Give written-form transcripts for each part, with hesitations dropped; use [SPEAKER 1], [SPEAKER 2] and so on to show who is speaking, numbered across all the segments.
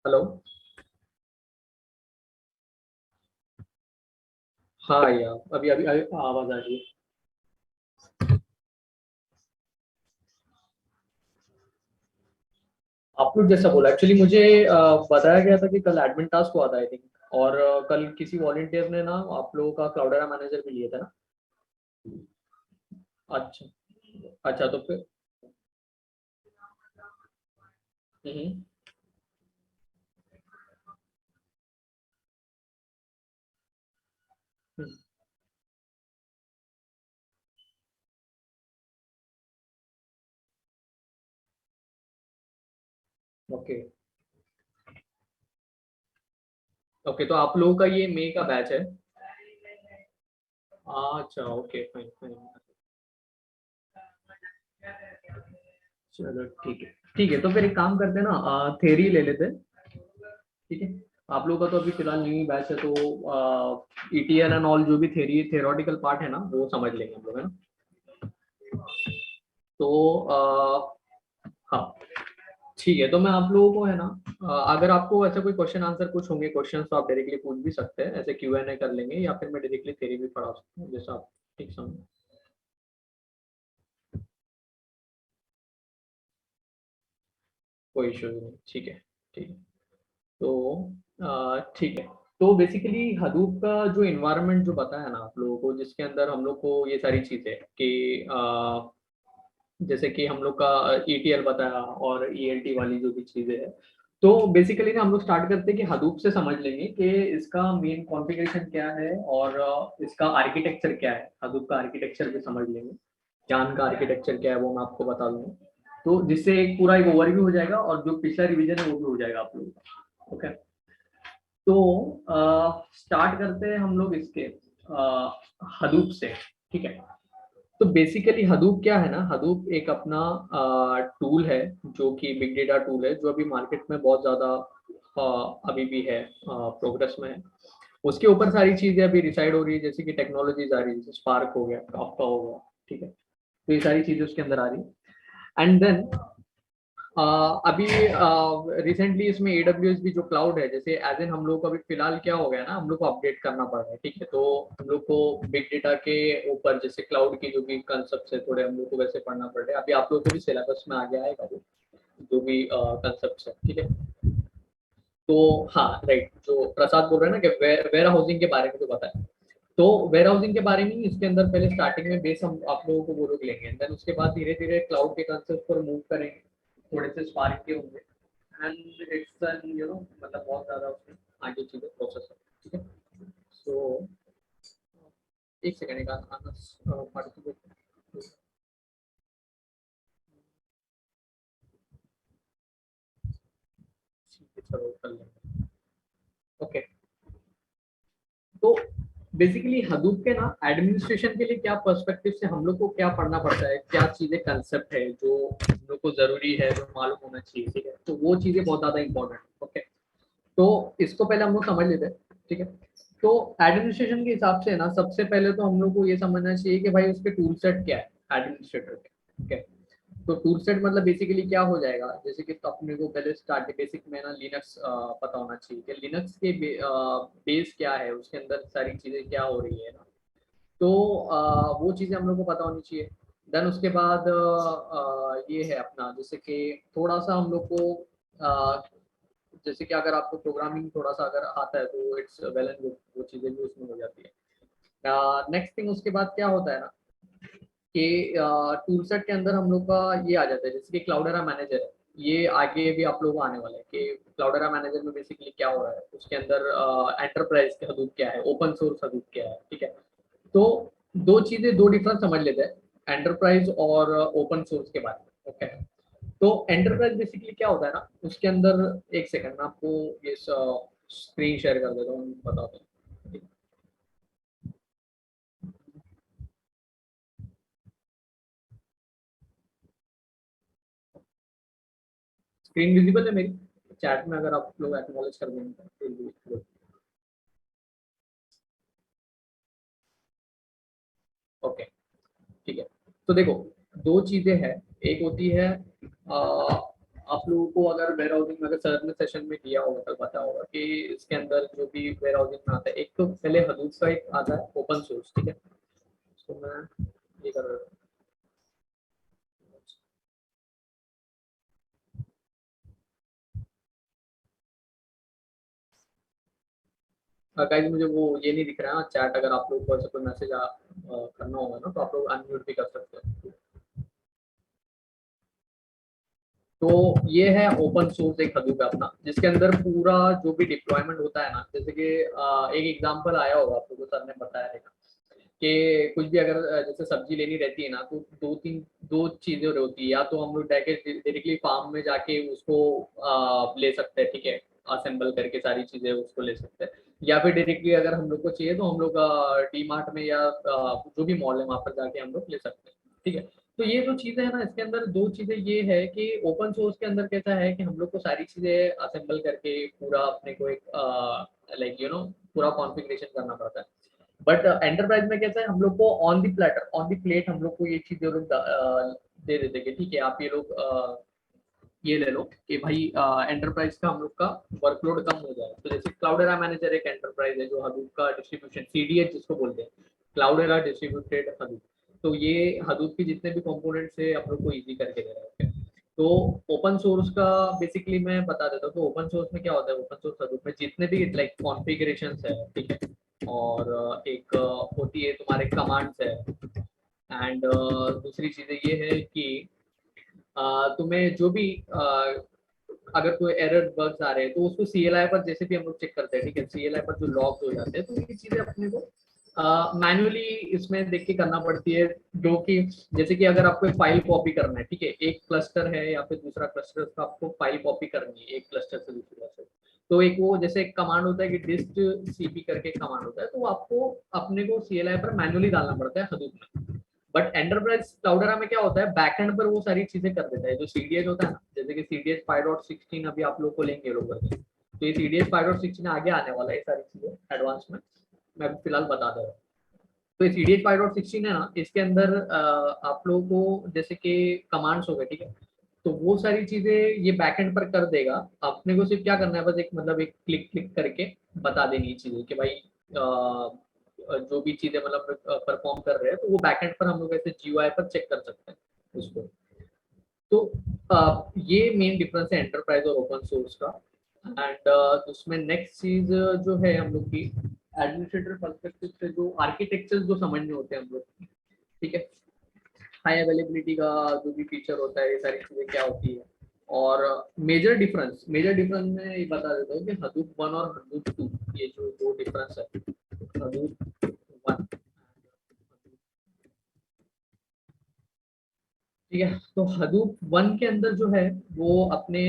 [SPEAKER 1] Hello. हाँ यार, अभी अभी आवाज आ रही है। आप लोग जैसा बोला, एक्चुअली मुझे बताया गया था कि कल एडमिन टास्क हुआ था आई थिंक। और कल किसी वॉलंटियर ने ना आप लोगों का क्लाउडेरा मैनेजर भी लिया था ना। अच्छा। अच्छा तो फिर। हम्म। हम्म। ओके। ओके तो आप लोगों का ये मई का बैच है। अच्छा ओके, फाइन फाइन। चलो ठीक है। ठीक है तो फिर एक काम करते हैं ना, थेरी ले लेते हैं। ठीक है। आप लोगों का तो अभी फिलहाल न्यू बैच है तो ईटीएल एंड ऑल जो भी थेरोटिकल पार्ट है ना वो समझ लेंगे हम लोग, है ना। तो हाँ ठीक है। तो मैं आप लोगों को है ना, अगर आपको ऐसे कोई क्वेश्चन आंसर कुछ होंगे क्वेश्चन तो आप डायरेक्टली पूछ भी सकते हैं, ऐसे क्यू एन ए कर लेंगे या फिर मैं डायरेक्टली थेरी भी पढ़ा सकता हूँ जैसा आप ठीक समझ। कोई इशू नहीं, ठीक है। ठीक है। तो ठीक है। तो बेसिकली हडूप का जो इन्वायरमेंट जो बताया ना आप लोगों को, जिसके अंदर हम लोग को ये सारी चीजें कि जैसे कि हम लोग का ईटीएल बताया और ईएलटी वाली जो भी चीजें है। तो बेसिकली ना हम लोग स्टार्ट करते हैं कि हडूप से समझ लेंगे कि इसका मेन कॉन्फ़िगरेशन क्या है और इसका आर्किटेक्चर क्या है। हडूप का आर्किटेक्चर भी समझ लेंगे। जान का आर्किटेक्चर क्या है वो मैं आपको बता दूंगा। तो जिससे एक पूरा एक ओवरव्यू हो जाएगा और जो पिछला रिवीजन है वो भी हो जाएगा आप लोगों का। ओके। तो स्टार्ट करते हैं हम लोग इसके हडूप से। ठीक है। तो बेसिकली हडूप क्या है ना, हडूप एक अपना टूल है जो कि बिग डेटा टूल है, जो अभी मार्केट में बहुत ज्यादा अभी भी है, प्रोग्रेस में है। उसके ऊपर सारी चीजें अभी डिसाइड हो रही है, जैसे कि टेक्नोलॉजीज आ रही है, जैसे स्पार्क हो गया, काफका हो गया। ठीक है। तो ये सारी चीजें उसके अंदर आ रही है। एंड देन अभी रिसेंटली इसमें AWS भी जो क्लाउड है, जैसे एज इन हम लोग को अभी फिलहाल क्या हो गया ना, हम लोग को अपडेट करना पड़ रहा है। ठीक है। तो हम लोग को बिग डेटा के ऊपर जैसे क्लाउड की जो भी कंसेप्ट है थोड़े हम लोग को वैसे पढ़ना पड़ रहा है। अभी आप लोग को भी सिलेबस में आ गया है वो जो भी कंसेप्ट है। ठीक है। तो हाँ राइट, जो प्रसाद बोल रहे हैं ना कि वेयर हाउसिंग के बारे में जो बताया। तो वेयर हाउसिंग के बारे में ही इसके अंदर पहले स्टार्टिंग में बेस हम आप लोगों को वो लोग लेंगे, देन उसके बाद धीरे धीरे क्लाउड के कंसेप्ट पर मूव करेंगे। थोड़े से स्पार्क के होंगे एंड इट्स एन मतलब बहुत ज्यादा उसमें आगे चीजें प्रोसेस है। ठीक है। सो एक सेकंड का आना पार्टिसिपेट चलो कर लेंगे। ओके। तो बेसिकली हडूप के ना एडमिनिस्ट्रेशन के लिए क्या पर्सपेक्टिव से हम लोग को क्या पढ़ना पड़ता है, क्या चीजें कंसेप्ट है जो हम लोग को जरूरी है, जो मालूम होना चाहिए। ठीक है। तो वो चीजें बहुत ज्यादा इंपॉर्टेंट है। ओके। तो इसको पहले हम लोग समझ लेते हैं। ठीक है। तो एडमिनिस्ट्रेशन के हिसाब से ना सबसे पहले तो हम लोग को ये समझना चाहिए कि भाई उसके टूल सेट क्या है एडमिनिस्ट्रेटर के। ठीक है। तो टूल सेट मतलब बेसिकली क्या हो जाएगा, जैसे कि तो अपने को पहले स्टार्ट बेसिक में ना लिनक्स पता होना चाहिए कि लिनक्स के बेस क्या है, उसके अंदर सारी चीजें क्या हो रही है ना। तो वो चीजें हम लोग को पता होनी चाहिए। देन उसके बाद ये है अपना जैसे कि थोड़ा सा हम लोग को अ, जैसे कि अगर आपको प्रोग्रामिंग थोड़ा सा अगर आता है तो इट्स वेल एंड गुड, वो चीजें भी उसमें हो जाती है। नेक्स्ट थिंग उसके बाद क्या होता है ना कि टूल सेट के अंदर हम लोग का ये आ जाता है, जैसे कि क्लाउडेरा मैनेजर है। ये आगे भी आप लोगों को आने वाला है कि क्लाउडेरा मैनेजर में बेसिकली क्या हो रहा है, उसके अंदर एंटरप्राइज का हदूद क्या है, ओपन सोर्स हदूद क्या है। ठीक है। तो दो चीजें, दो डिफरेंस समझ लेते हैं एंटरप्राइज और ओपन सोर्स के बारे में। ओके। तो एंटरप्राइज बेसिकली क्या होता है ना, उसके अंदर एक सेकंड में आपको ये स्क्रीन शेयर कर देता हूँ, बताता हूँ। स्क्रीन विजिबल है मेरी, चैट में अगर आप लोग एक्नॉलेज कर देंगे तो ओके। ठीक है। तो देखो, दो चीजें हैं। एक होती है आप लोगों को अगर वेयर हाउसिंग में, अगर सर ने सेशन में किया होगा कल पता होगा कि इसके अंदर जो भी वेयर हाउसिंग में आता है, एक तो पहले हदूप का एक आता है ओपन सोर्स, ठीक है। तो मैं ये कर रहा हूँ। गाइस मुझे वो ये नहीं दिख रहा है चैट, अगर आप लोग को ऐसा कोई मैसेज करना होगा ना तो आप लोग अनम्यूट भी कर सकते हैं। तो ये है ओपन सोर्स एक हदूप है अपना, जिसके अंदर पूरा जो भी डिप्लॉयमेंट होता है ना, जैसे कि एक एग्जांपल आया होगा आप लोगों को, सर ने बताया रहेगा कि कुछ भी अगर जैसे सब्जी लेनी रहती है ना, तो दो चीजें होती है, या तो हम लोग डायरेक्टली फार्म में जाके उसको ले सकते हैं, ठीक है, असेंबल करके सारी चीजें उसको ले सकते हैं, या फिर डायरेक्टली अगर हम लोग को चाहिए तो हम लोग डी मार्ट में या जो भी मॉल है वहां पर जाके हम लोग ले सकते हैं, ठीक है। तो ये जो चीजें है ना, इसके अंदर दो चीजें ये है कि ओपन सोर्स के अंदर कैसा है कि हम लोग को सारी चीजें असेंबल करके पूरा अपने को एक लाइक पूरा कॉन्फ़िगरेशन करना पड़ता है। बट एंटरप्राइज में कैसा है, हम लोग को on the platter, on the plate हम लोग को ये चीजें लोग दे देते हैं, ठीक है, आप ये लोग ये ले लो कि भाई एंटरप्राइज का हम लोग का वर्कलोड कम हो जाए। तो जैसे क्लाउडेरा मैनेजर एक एंटरप्राइज है जो हदूप का डिस्ट्रीब्यूशन, सीडीएच जिसको बोलते हैं, क्लाउडेरा डिस्ट्रीब्यूटेड हदूप। तो ये हदूप की जितने भी कंपोनेंट्स है आप लोग को इजी करके दे रहा है। तो ओपन सोर्स का बेसिकली मैं बता देता हूँ, तो ओपन सोर्स में क्या होता है, ओपन सोर्स हदूप में जितने भी लाइक कॉन्फ़िगरेशन है, ठीक है, और एक होती है तुम्हारे कमांड्स है, एंड दूसरी चीजें ये है कि तुम्हें जो भी अगर कोई एरर बग्स आ रहे हैं तो उसको सीएलआई पर जैसे भी हम लोग चेक करते हैं, ठीक है, सीएलआई पर जो लॉग्स हो जाते हैं, तो ये चीजें अपने को मैन्युअली इसमें देख के करना पड़ती है। जो कि जैसे कि अगर आपको फाइल कॉपी करना है, ठीक है, एक क्लस्टर है या फिर दूसरा क्लस्टर, उसका आपको फाइल कॉपी करनी है एक क्लस्टर से दूसरे क्लस्टर, तो एक वो जैसे एक कमांड होता है कि डिस्ट सीपी करके कमांड होता है, तो आपको अपने को सीएलआई पर मैन्युअली डालना पड़ता है हदूप में। बट एंटरप्राइज क्लाउडरा में क्या होता है, बैकएंड पर वो सारी चीजें कर देता है, जो सीडीएच होता है ना, जैसे कि सीडीएच 5.16 अभी आप लोग को लेंगे लोग करके, तो ये सीडीएच 5.16 आगे आने वाला है, ये सारी चीजें एडवांस में मैं अभी फिलहाल बता दे रहा हूँ। तो ये सीडीएच 5.16 है ना, इसके अंदर आप लोगों को जैसे कि कमांड्स हो गए, ठीक है, तो वो सारी चीजें ये बैकएंड पर कर देगा। अपने को सिर्फ क्या करना है, बस एक मतलब एक क्लिक क्लिक करके बता देनी चीजें कि भाई जो भी चीजें मतलब परफॉर्म कर रहे हैं, तो वो बैकएंड पर हम लोग ऐसे जीयूआई पर चेक कर सकते हैं उसको। तो ये मेन डिफरेंस है एंटरप्राइज और ओपन सोर्स का। एंड उसमें नेक्स्ट चीज जो है हम लोग की एडमिनिस्ट्रेटर पर्सपेक्टिव से जो आर्किटेक्चर जो समझने होते हैं हम लोग, ठीक है, हाई अवेलेबिलिटी का जो भी फीचर होता है, ये सारी चीजें क्या होती है। और मेजर डिफरेंस में ये बता देता हूँ कि हदूप वन और हदूप टू, ये जो दो डिफरेंस है, हदूप वन, ठीक है। तो हदूप वन के अंदर जो है वो अपने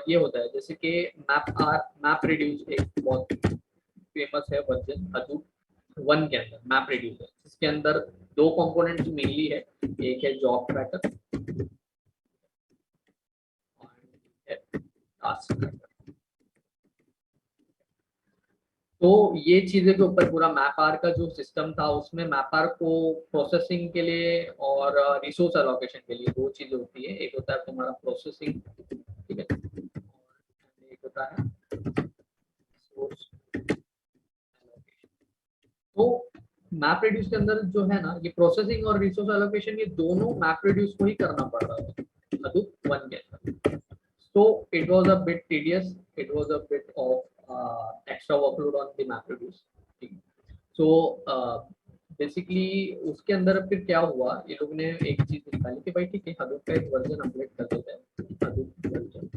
[SPEAKER 1] ये होता है जैसे कि मैप रिड्यूस एक बहुत फेमस है वर्जन हदूप वन के अंदर, मैप रिड्यूस है, इसके अंदर दो कंपोनेंट्स मेनली है, एक है जॉब ट्रैकर और एक है टास्क ट्रैकर। तो ये चीजें के ऊपर पूरा मैपार का जो सिस्टम था, उसमें मैपार को प्रोसेसिंग के लिए और रिसोर्स एलोकेशन के लिए दो चीजें होती है, एक होता है तुम्हारा प्रोसेसिंग, ठीक है, और एक होता है रिसोर्स एलोकेशन। तो मैप रिड्यूस के अंदर जो है ना, ये प्रोसेसिंग और रिसोर्स एलोकेशन ये दोनों मैप रिड्यूस को ही करना पड़ रहा है हदूप वन के अंदर। So it was a bit tedious. It was a bit of extra workload on the MapReduce. So basically उसके अंदर फिर क्या हुआ, ये लोग ने एक चीज निकाली कि भाई ठीक है, हडूप का एक वर्जन अपडेट कर देते हैं, हडूप वर्जन,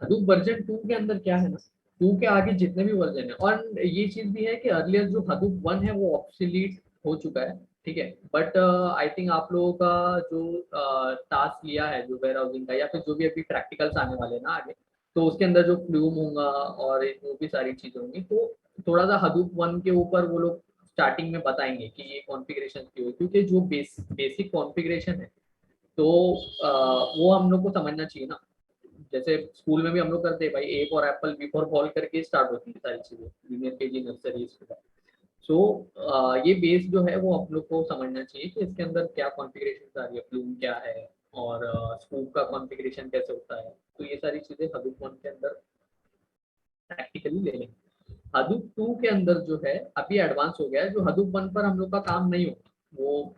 [SPEAKER 1] हडूप वर्जन 2 के अंदर क्या है ना, 2 के आगे जितने भी वर्जन है, और ये चीज भी है कि अर्लियर जो हडूप 1 है वो ऑब्सोलीट हो चुका है, ठीक है। बट आई थिंक आप लोगों का जो टास्क लिया है जो वेयर हाउसिंग का, या फिर जो भी अभी प्रैक्टिकल्स आने वाले हैं ना आगे, तो उसके अंदर जो फ्लूम होगा और जो भी सारी चीजें होंगी, तो थोड़ा सा हडूप 1 के ऊपर वो लोग स्टार्टिंग में बताएंगे कि ये कॉन्फ़िगरेशन क्यों है, क्योंकि जो बेसिक कॉन्फ़िगरेशन है, तो वो हम लोग को समझना चाहिए ना। जैसे स्कूल में भी हम लोग करते हैं भाई, A for apple B for ball करके स्टार्ट होती है सारी चीजें, junior KG nursery school. So ये बेस जो है वो आप लोग को समझना चाहिए कि इसके अंदर क्या कॉन्फ़िगरेशन आ रही है, प्लूम क्या है और स्कूप का कॉन्फ़िगरेशन कैसे होता है। तो ये सारी चीजें हडूप 1 के अंदर प्रैक्टिकली ले लेंगे। हडूप 2 के अंदर जो है अभी एडवांस हो गया है, जो हडूप 1 पर हम लोग का काम नहीं होता वो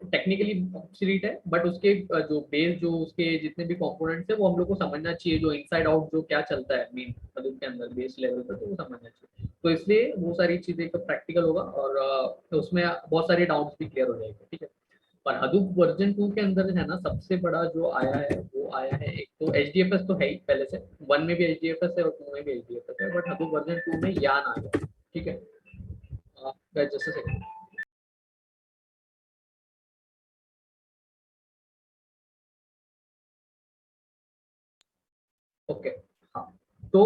[SPEAKER 1] टेक्निकली ऑब्सोलीट है, बट उसके जो बेस जो उसके जितने भी कंपोनेंट्स है वो हम लोग को समझना चाहिए, जो इनसाइड आउट जो क्या चलता है मेन हडूप के अंदर बेस लेवल पर, तो वो समझना चाहिए। तो इसलिए वो सारी चीजें का प्रैक्टिकल होगा और उसमें बहुत सारे डाउट्स भी क्लियर हो जाएंगे, ठीक है। पर हडूप वर्जन 2 के अंदर है ना, सबसे बड़ा जो आया है वो आया है, एक तो एचडीएफएस तो है ही पहले से, 1 में भी एचडीएफएस है और 2 में भी एचडीएफएस है, बट हडूप वर्जन 2 में यान आ गया, ठीक है। Just second. ओके, हाँ। तो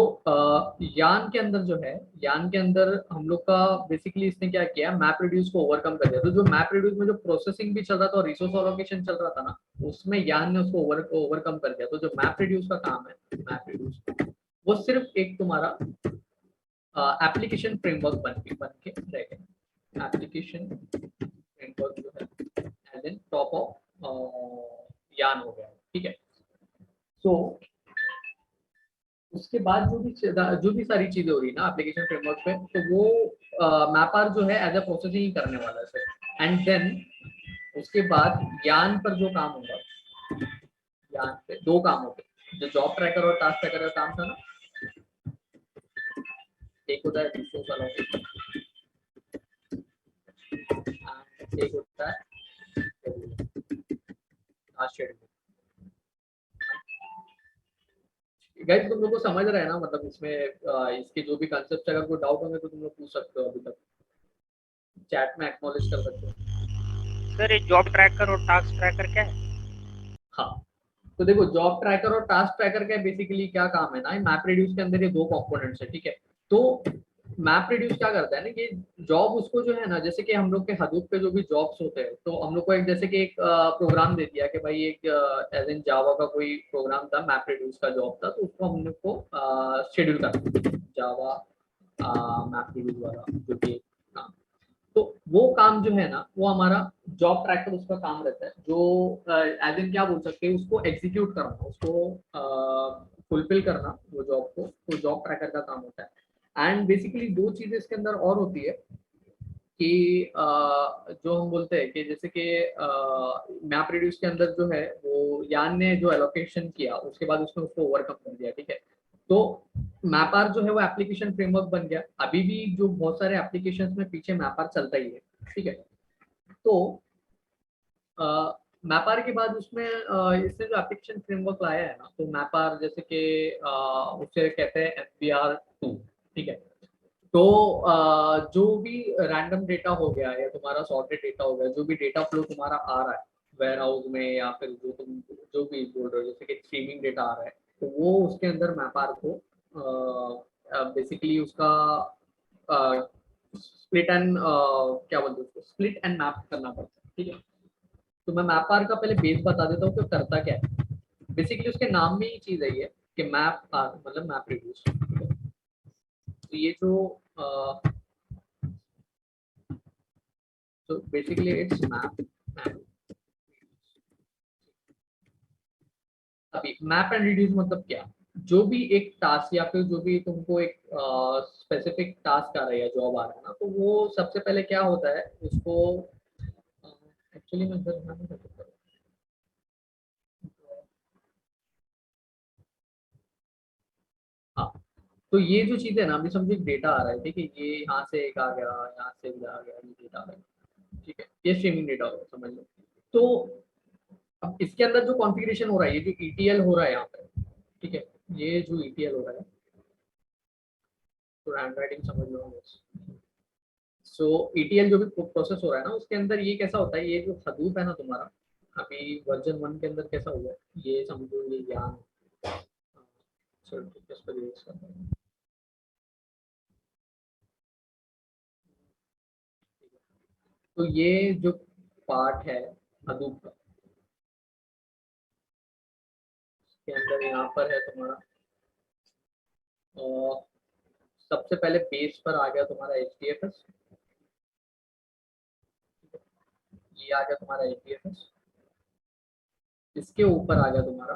[SPEAKER 1] यान के अंदर जो है, यान के अंदर हम लोग का बेसिकली इसने क्या किया, मैप रिड्यूस को ओवरकम कर दिया। तो जो मैप रिड्यूस में जो प्रोसेसिंग भी चल रहा था और रिसोर्स एलोकेशन चल रहा था ना, उसमें यान ने उसको ओवरकम कर दिया। तो जो मैप रिड्यूस का काम है, मैप रिड्यूस वो सिर्फ एक तुम्हारा एप्लीकेशन फ्रेमवर्क बन के रह गया। एप्लीकेशन फ्रेमवर्क जो है एज इन टॉप ऑफ यान हो गया, ठीक है। सो उसके बाद जो भी सारी चीजें हो रही है ना एप्लीकेशन फ्रेमवर्क पे, तो वो मैपार जो है एज अ प्रोसेसिंग ही करने वाला है सर। एंड देन उसके बाद यान पर जो काम होगा, यान पे दो काम होते हैं, जो जॉब ट्रैकर और टास्क ट्रैकर का काम था ना, एक होता है रिसोर्स एलोकेशन, एक होता है टास्क शेड्यूल। गाइस तुम लोग को समझ रहा है ना, मतलब इसमें इसके जो भी कंसेप्ट, अगर कोई डाउट होंगे तो तुम लोग पूछ सकते हो, अभी तक चैट में एक्नॉलेज कर सकते हो।
[SPEAKER 2] सर ये जॉब ट्रैकर और टास्क ट्रैकर क्या है?
[SPEAKER 1] हाँ, तो देखो जॉब ट्रैकर और टास्क ट्रैकर का बेसिकली क्या काम है ना, मैप रिड्यूस के अंदर ये दो कंपोनेंट्स है, ठीक है। तो मैप रिड्यूस क्या करता है ना कि जॉब उसको जो है ना, जैसे कि हम लोग के हडूप पे जो भी जॉब्स होते हैं, तो हम लोग को एक जैसे कि एक प्रोग्राम दे दिया कि भाई एक एज इन जावा का कोई प्रोग्राम था, मैप रिड्यूस का जॉब था, तो उसको हम लोग को शेड्यूल करना, जावा मैप रिड्यूस वाला जो भी काम। तो वो काम जो है ना, वो हमारा जॉब ट्रैकर उसका काम रहता है, जो एज इन क्या बोल सकते हैं, उसको एग्जीक्यूट करना, उसको फुलफिल करना वो जॉब को, तो जॉब ट्रैकर का काम होता है। एंड बेसिकली दो चीजें इसके अंदर और होती है कि जो हम बोलते हैं कि जैसे कि मैप रिड्यूस के अंदर जो है वो यान ने जो एलोकेशन किया उसके बाद उसने उसको ओवरकम कर दिया, ठीक है। तो मैपार जो है वो एप्लीकेशन फ्रेमवर्क बन गया। अभी भी जो बहुत सारे एप्लीकेशन में पीछे मैपार चलता ही है, ठीक है। तो मैपार के बाद उसमें इसने जो एप्लीकेशन फ्रेमवर्क लाया है ना, तो मैपार जैसे कि उसे कहते हैं FBR2, ठीक है। तो जो भी रैंडम डेटा हो गया या तुम्हारा सॉर्टेड डेटा हो गया, जो भी डेटा फ्लो तुम्हारा आ रहा है वेयर हाउस में, या फिर जो तुम जो भी बोल रहे हो जैसे कि स्ट्रीमिंग डेटा आ रहा है, तो वो उसके अंदर मैपार को बेसिकली उसका स्प्लिट एंड क्या बोलते हैं उसको, स्प्लिट एंड मैप करना पड़ता है, ठीक है। तो मैं मैपार का पहले बेस बता देता हूँ कि करता क्या है। बेसिकली उसके नाम में ही चीज है ये कि मैप मतलब मैप रिड्यूस। तो ये जो तो बेसिकली इट्स मैप। अभी मैप एंड रिड्यूस मतलब क्या, जो भी एक टास्क या फिर जो भी तुमको एक स्पेसिफिक टास्क आ रहा है या जॉब आ रहा है ना, तो वो सबसे पहले क्या होता है उसको, एक्चुअली मैं इधर नहीं कर सकता। हाँ, तो ये जो चीज है ना, अभी समझो एक डेटा आ रहा है, ठीक है, ये यहाँ से एक आ गया, यहाँ से एक आ गया, ये डेटा आ रहा है, ठीक है, ये स्ट्रीमिंग डेटा होगा, समझ लो। तो अब इसके अंदर जो कॉन्फ़िगरेशन हो रहा है, ये जो ETL हो रहा है यहाँ पे, ठीक है, ये जो ETL हो रहा है, तो हैंड राइटिंग समझ लो बस। सो ETL जो भी प्रोसेस हो रहा है ना, उसके अंदर ये कैसा होता है, ये जो हदूप है ना तुम्हारा, अभी वर्जन 1 के अंदर कैसा हुआ है, ये समझो ये ज्ञान। चलो ठीक है, इस पर यूज करते हैं। तो ये जो पार्ट है हदूप का, के अंदर यहाँ पर है तुम्हारा सबसे पहले बेस पर आ गया तुम्हारा HDFS, ये आ गया तुम्हारा HDFS, इसके ऊपर आ गया तुम्हारा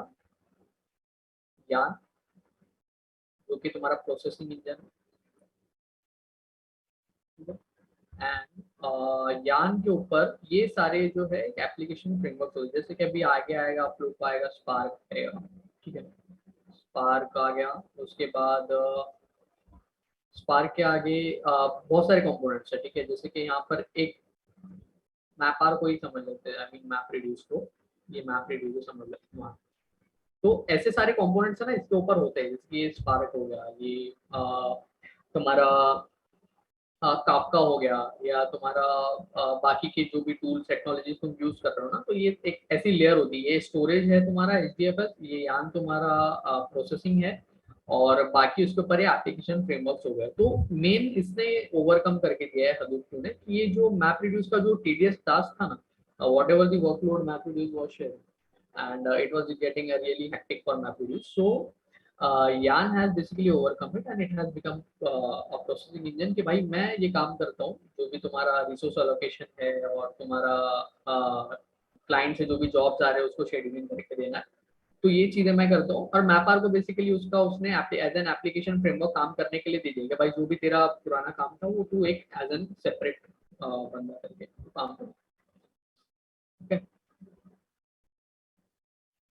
[SPEAKER 1] यान जो कि तुम्हारा प्रोसेसिंग इंजन है। एंड यान के ऊपर ये सारे जो है एप्लीकेशन फ्रेमवर्क हो, जैसे कि अभी आगे आएगा आप लोग को आएगा स्पार्क आएगा, ठीक है, स्पार्क आ गया। उसके बाद स्पार्क के आगे बहुत सारे कंपोनेंट्स है, ठीक है, जैसे कि यहाँ पर एक मैप आर को ही समझ लेते हैं, आई मीन मैप रिड्यूस को, ये मैप रिड्यूस को समझ लेते हैं। तो ऐसे सारे कंपोनेंट्स है ना इसके ऊपर होते हैं, जैसे ये स्पार्क हो गया, ये तुम्हारा काफका हो गया, या तुम्हारा बाकी के जो भी टूल्स टेक्नोलॉजी तुम यूज कर रहे हो ना, तो ये एक ऐसी लेयर होती है। ये स्टोरेज है तुम्हारा HDFS, ये यान तुम्हारा प्रोसेसिंग है, और बाकी उसके ऊपर ये एप्लीकेशन फ्रेमवर्क्स हो गए। तो मेन इसने ओवरकम करके दिया है हडूप ने कि ये जो मैप रिड्यूस का जो टीडीएस टास्क था ना, what ever the workload map reduce was share, and it was getting a really hectic for MapReduce. So Yarn has basically overcome it and it has become a processing engine कि भाई मैं ये काम करता हूँ, जो भी तुम्हारा रिसोर्स एलोकेशन है और तुम्हारा क्लाइंट से जो भी जॉब्स आ रहे हैं उसको शेड्यूलिंग करके देना है, तो ये चीजें मैं करता हूँ। और मैपार को बेसिकली उसका उसने एज एन एप्लीकेशन फ्रेमवर्क काम करने के लिए दे दिया कि भाई जो भी तेरा पुराना काम था वो तू एक एज एन सेपरेट बंदा करके काम करो, ठीक है।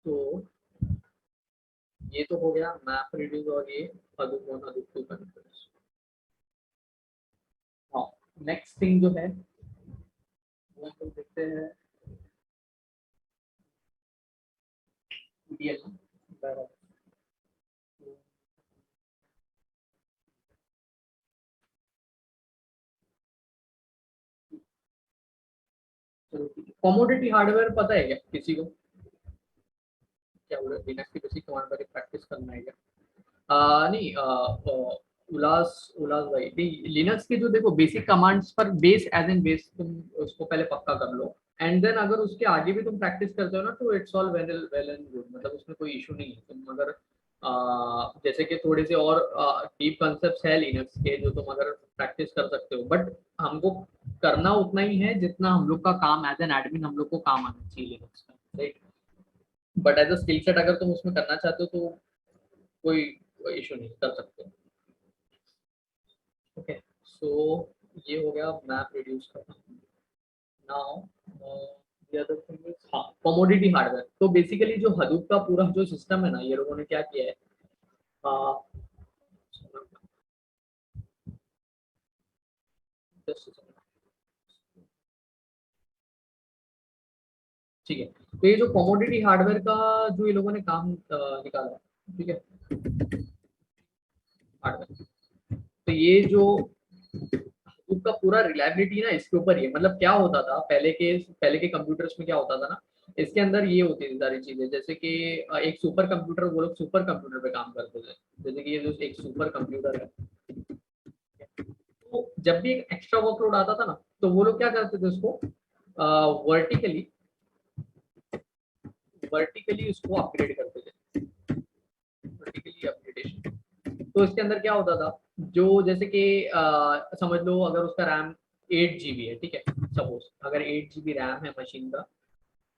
[SPEAKER 1] तो ये तो हो गया मैप रिड्यूस और ये हडूप 1 हडूप 2 कनेक्टर्स। हाँ, नेक्स्ट थिंग जो है वो हम देखते हैं ETL। कमोडिटी हार्डवेयर पता है क्या किसी को, क्या बोल रहे लिनक्स की बेसिक कमांड पर प्रैक्टिस करना है क्या? नहीं उलास उलास भाई, नहीं लिनक्स के जो देखो बेसिक कमांड्स पर बेस एज एन बेस तुम उसको पहले पक्का कर लो, एंड देन अगर उसके आगे भी तुम प्रैक्टिस करते हो ना तो it's all well and good, मतलब उसमें कोई इशू नहीं है। तुम अगर जैसे कि थोड़े से और डीप कॉन्सेप्ट्स है लिनक्स के जो तुम अगर प्रैक्टिस कर सकते हो, बट हमको करना उतना ही है जितना हम लोग का काम एज एन एडमिन हम लोग को काम आना चाहिए लिनक्स का, right. But as a skill set अगर तुम उसमें करना चाहते हो तो कोई इशू नहीं, कर सकते हो। ओके, सो ये हो गया मैप रिड्यूस का। Now the other thing is हाँ कमोडिटी हार्डवेयर। तो बेसिकली जो हडूप का पूरा जो सिस्टम है ना, ये लोगों ने क्या किया है, uh, ठीक है। तो ये जो कमोडिटी हार्डवेयर का जो ये लोगों ने काम निकाला है, ठीक है, हार्डवेयर, तो ये जो उसका पूरा रिलायबिलिटी ना इसके ऊपर ही है। मतलब क्या होता था पहले के कंप्यूटर्स में क्या होता था ना, इसके अंदर ये होती थी सारी चीजें, जैसे कि एक सुपर कंप्यूटर, वो लोग सुपर कंप्यूटर पे काम करते थे, जैसे कि ये जो एक सुपर कंप्यूटर है, तो जब भी एक एक्स्ट्रा वर्कलोड आता था ना तो वो लोग क्या करते थे उसको वर्टिकली वर्टिकली उसको अपग्रेड करते थे, वर्टिकली अपग्रेडेशन। तो इसके अंदर क्या होता था, जो जैसे कि समझ लो अगर उसका रैम 8 GB है, ठीक है, सपोज अगर 8 GB रैम है मशीन का,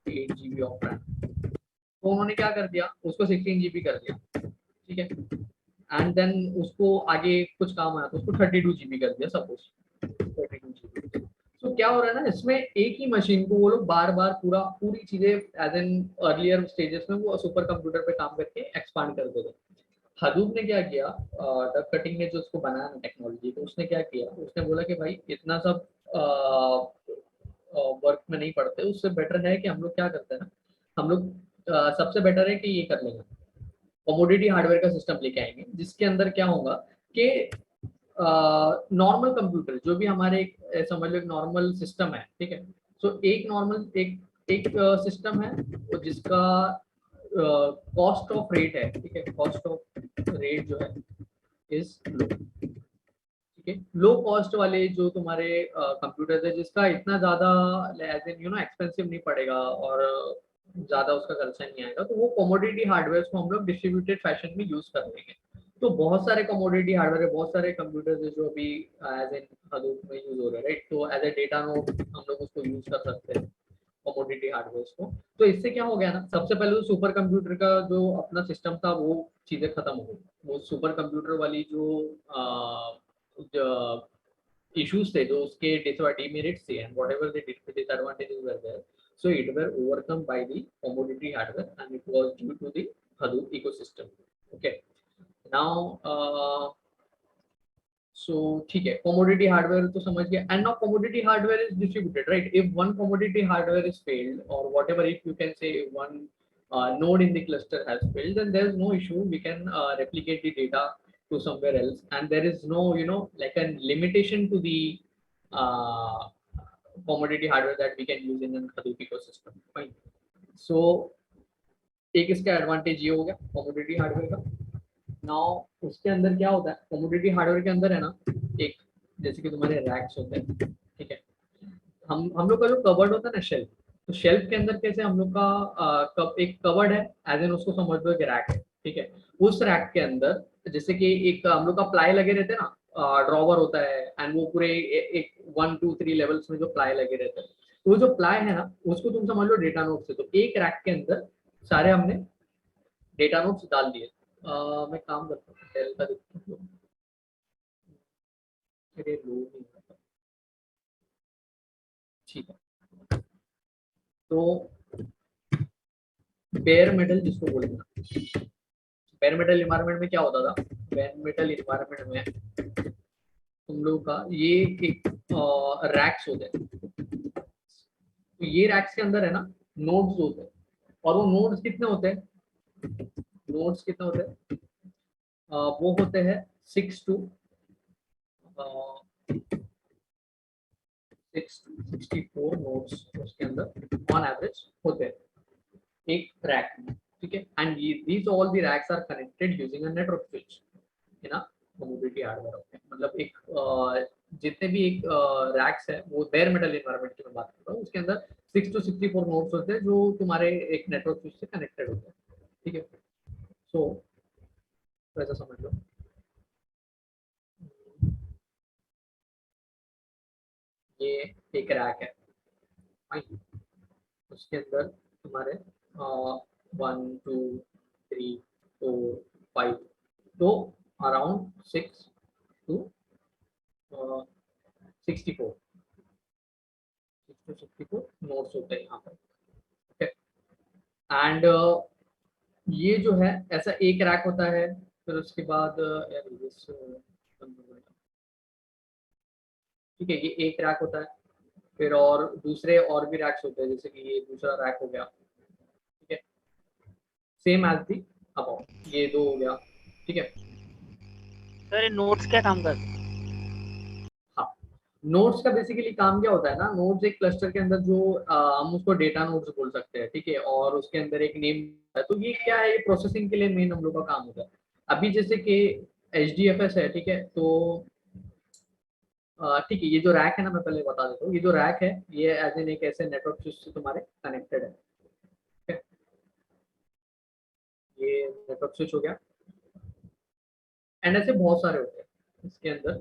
[SPEAKER 1] 8 GB ऑफ रैम, तो उन्होंने क्या कर दिया उसको 16 GB कर दिया, ठीक है, एंड देन उसको आगे कुछ काम आया तो उसको 32 GB कर दिया, सपोज 32 GB। तो क्या हो रहा है ना, इसमें एक ही मशीन को वो लोग बार बार पूरी चीजें एज एन अर्लियर स्टेजेस में वो सुपर कंप्यूटर पे काम करके एक्सपांड करते थे। हडूप ने क्या किया, डक कटिंग ने जो उसको बनाया ना टेक्नोलॉजी, तो उसने क्या किया, उसने बोला कि भाई इतना सब वर्क में नहीं पड़ते, उससे बेटर है कि हम लोग क्या करते हैं ना, हम लोग सबसे बेटर है कि ये कर लेंगे, कमोडिटी हार्डवेयर का सिस्टम लेके आएंगे, जिसके अंदर क्या होगा कि नॉर्मल कंप्यूटर जो भी हमारे समझ लो एक नॉर्मल सिस्टम है, ठीक है, सो एक नॉर्मल एक एक सिस्टम है जिसका कॉस्ट ऑफ रेट है, ठीक है, कॉस्ट ऑफ रेट जो है इज लो, ठीक है, लो कॉस्ट वाले जो तुम्हारे कंप्यूटर्स है जिसका इतना ज्यादा एज इन एक्सपेंसिव नहीं पड़ेगा और ज्यादा उसका खर्चा नहीं आएगा, तो वो कमोडिटी हार्डवेयर को हम लोग डिस्ट्रीब्यूटेड फैशन में यूज कर लेंगे। तो बहुत सारे कमोडिटी हार्डवेयर है, बहुत सारे कंप्यूटर्स है जो अभी एज इन हडूप में यूज हो रहे हैं, राइट। तो एज ए डेटा नोड हम लोग उसको यूज कर सकते हैं कमोडिटी हार्डवेयर को। तो इससे क्या हो गया ना, सबसे पहले तो सुपर कंप्यूटर का जो अपना सिस्टम था वो चीजें खत्म हो गई। वो सुपर कंप्यूटर वाली जो issues थे, जो उसके demerits थे, and whatever the disadvantages were there, so it were overcome by the commodity hardware, and it was due to the Hadoop ecosystem. Okay, now so ठीक है, commodity hardware तो समझ गया, and now commodity hardware is distributed, right? If one commodity hardware is failed, or whatever, if you can say one node in the cluster has failed, then there is no issue. We can replicate the data to somewhere else, and there is no, you know, like a limitation to the uh, commodity hardware that we can use in an Hadoop ecosystem. Fine. So एक इसका advantage ये हो गया commodity hardware का। Now उसके अंदर क्या होता है, कमोडिटी हार्डवेयर के अंदर है ना, एक जैसे कि तुम्हारे रैक्स होते हैं, ठीक है। हम लोग का जो कवर्ड होता है ना शेल्फ, तो शेल्फ के अंदर कैसे हम लोग का एक कवर्ड है, एज एन उसको समझ लो एक रैक है, ठीक है। उस रैक के अंदर जैसे कि एक हम लोग का प्लाई लगे रहते हैं ना, ड्रॉवर होता है, एंड वो पूरे एक 1 2 3 लेवल्स में जो प्लाई लगे रहते हैं, तो वो जो प्लाई है ना, उसको तुम समझ लो डेटा नोड से। तो एक रैक के अंदर सारे हमने डेटा नोड्स डाल दिए। मैं काम करता हूँ, डेल का देखता हूँ, मेरे लोड नहीं होता, ठीक है। तो बेयर मेटल जिसको बोलते हैं, बेयर मेटल इन्वायरमेंट में क्या होता था, बेयर मेटल इन्वायरमेंट में तुम लोग का ये एक रैक्स होते हैं। तो ये रैक्स के अंदर है ना नोड्स होते हैं, और वो नोड्स कितने होते हैं, नोड्स कितने होते हैं, वो होते हैं 6 to 64 नोड्स उसके अंदर ऑन एवरेज होते हैं एक रैक में, ठीक है। And these all the racks are connected using a network switch है ना, कमोडिटी हार्डवेयर होते हैं। मतलब एक जितने भी एक रैक्स है, वो बेयर मेटल एनवायरनमेंट की मैं बात कर रहा हूँ, उसके अंदर 6 to 64 नोड्स होते हैं जो तुम्हारे एक नेटवर्क स्विच से कनेक्टेड होते हैं, ठीक है। सो वैसा समझ लो। ये एक रैक है, fine। उसके अंदर तुम्हारे 1 2 3 4 5, तो अराउंड 6 to 64 नोट्स होते हैं यहाँ पर, एंड ये जो है ऐसा एक रैक होता है। फिर उसके बाद ठीक है, ये एक रैक होता है। फिर और दूसरे और भी रैक्स होते हैं, जैसे कि ये दूसरा रैक हो गया, ठीक है, सेम एज दी अबाउट, ये दो हो गया, ठीक है।
[SPEAKER 2] सर ये नोट्स क्या काम करते हैं?
[SPEAKER 1] हाँ, नोड्स का बेसिकली काम क्या होता है ना, नोड्स एक क्लस्टर के अंदर जो हम उसको डेटा नोड्स बोल सकते हैं, ठीक है, और उसके अंदर एक नेम है। तो ये क्या है, ये प्रोसेसिंग के लिए मेन हम लोग का काम होता है। अभी जैसे कि HDFS है, ठीक है। तो ठीक है, ये जो रैक है ना, मैं पहले बता देता हूँ, ये जो रैक है ये एज एन एक ऐसे नेटवर्क से तुम्हारे कनेक्टेड है, ठीक है। ये नेटवर्क स्विच हो गया, एंड ऐसे बहुत सारे होते हैं इसके अंदर।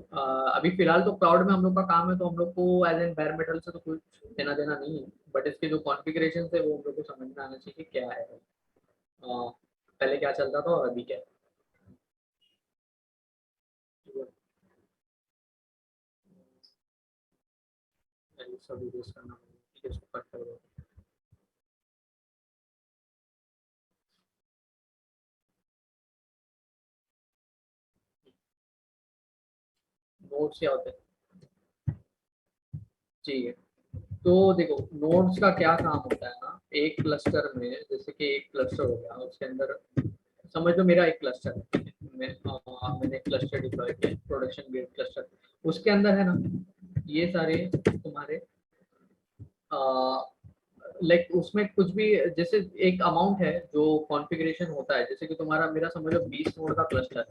[SPEAKER 1] अभी फिलहाल तो क्लाउड में हम लोग का काम है, तो हम लोग को एज एन बेयर मेटल से तो कुछ देना देना नहीं है, बट इसके जो कॉन्फ़िगरेशन है वो हम लोग को समझ में आना चाहिए कि क्या है, पहले क्या चलता था और अभी क्या है। सब यूज करना, ठीक है, इसको कट कर दो। नोट्स क्या होते हैं, ठीक है। तो देखो नोड्स का क्या काम होता है ना, एक क्लस्टर में, जैसे कि एक क्लस्टर हो गया, उसके अंदर समझ लो मेरा एक क्लस्टर है, मैंने क्लस्टर डिप्लॉय किया, प्रोडक्शन ग्रेड क्लस्टर। उसके अंदर है ना ये सारे तुम्हारे लाइक उसमें कुछ भी, जैसे एक अमाउंट है जो कॉन्फ़िगरेशन होता है, जैसे कि तुम्हारा मेरा समझ लो 20 नोड का क्लस्टर है,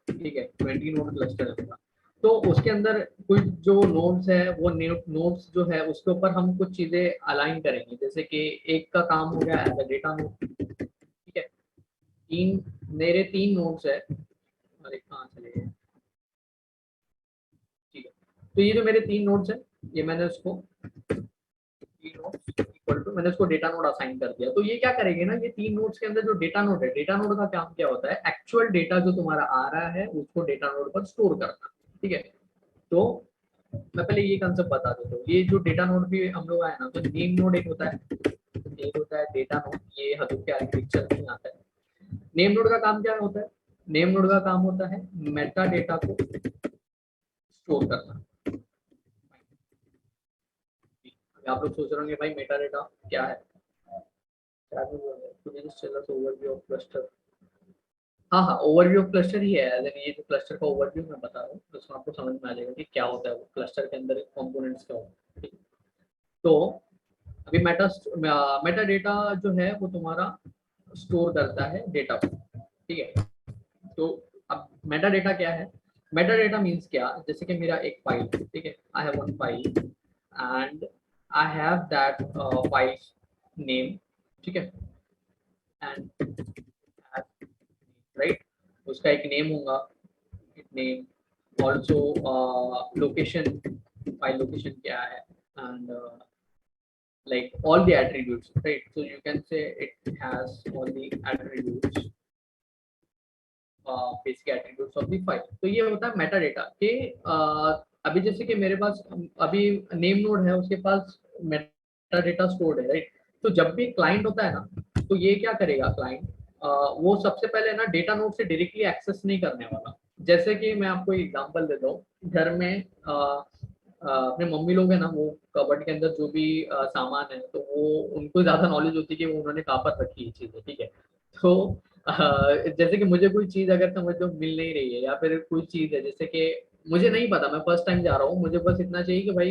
[SPEAKER 1] ठीक है, 20 नोड क्लस्टर है मेरा। तो उसके अंदर कुछ जो नोड्स है, वो नोड्स जो है उसके ऊपर हम कुछ चीजें अलाइन करेंगे, जैसे कि एक का काम हो गया एज अ डेटा नोड, ठीक है। तीन, मेरे 3 नोड्स है, तो ये जो मेरे 3 नोड्स है, ये मैंने उसको 3 नोड्स इक्वल टू, मैंने उसको डेटा नोड असाइन कर दिया। तो ये क्या करेंगे ना, ये 3 नोड्स के अंदर जो डेटा नोड है, डेटा नोड का काम क्या होता है, एक्चुअल डेटा जो तुम्हारा आ रहा है उसको डेटा नोड पर स्टोर करना। ठीक है, तो मैं पहले ये कंसेप्ट बता देता हूँ। ये जो डेटा नोड भी हम लोग आए ना, तो नेम नोड एक होता है डेटा नोड, ये हडूप के आर्किटेक्चर में आता है। नेम नोड का काम क्या होता है, नेम नोड का काम होता है मेटा डेटा को स्टोर करना। आप लोग सोच रहे होंगे भाई मेटा डेटा क्या है, क्या ओवरव्यू ऑफ क्लस्टर। हाँ हाँ, ओवरव्यू ऑफ क्लस्टर ही है। अगर ये जो क्लस्टर का ओवरव्यू मैं बता रहा हूँ, तो उसमें आपको समझ में आ जाएगा कि क्या होता है वो क्लस्टर के अंदर कंपोनेंट्स क्या होते हैं। तो अभी मेटा डेटा जो है वो तुम्हारा स्टोर करता है डेटा को। ठीक है, तो अब मेटा डेटा क्या है, मेटा डेटा मीन्स क्या, जैसे कि मेरा एक फाइल, ठीक है, I have one file and I have that file name, ठीक है, एंड राइट, उसका एक नेम होगा, name also location, file location क्या है, and like all the attributes, right? So you can say it has all the attributes, basic attributes of the file. तो ये होता है मेटा डेटा के अभी जैसे कि मेरे पास अभी नेम नोड है, उसके पास मेटा डेटा स्टोर्ड है, राइट। तो जब भी क्लाइंट होता है ना, तो ये क्या करेगा क्लाइंट, वो सबसे पहले ना डेटा नोड से डायरेक्टली एक्सेस नहीं करने वाला। जैसे कि मैं आपको एग्जांपल देता हूँ, घर में अपने मम्मी लोग है ना, वो कबर्ड के अंदर जो भी सामान है, तो वो उनको ज्यादा नॉलेज होती है कि वो उन्होंने कहाँ पर रखी है चीजें, ठीक है। तो जैसे कि मुझे कोई चीज अगर समझ लो मिल नहीं रही है, या फिर कोई चीज है जैसे कि मुझे नहीं पता, मैं फर्स्ट टाइम जा रहा हूँ, मुझे बस इतना चाहिए कि भाई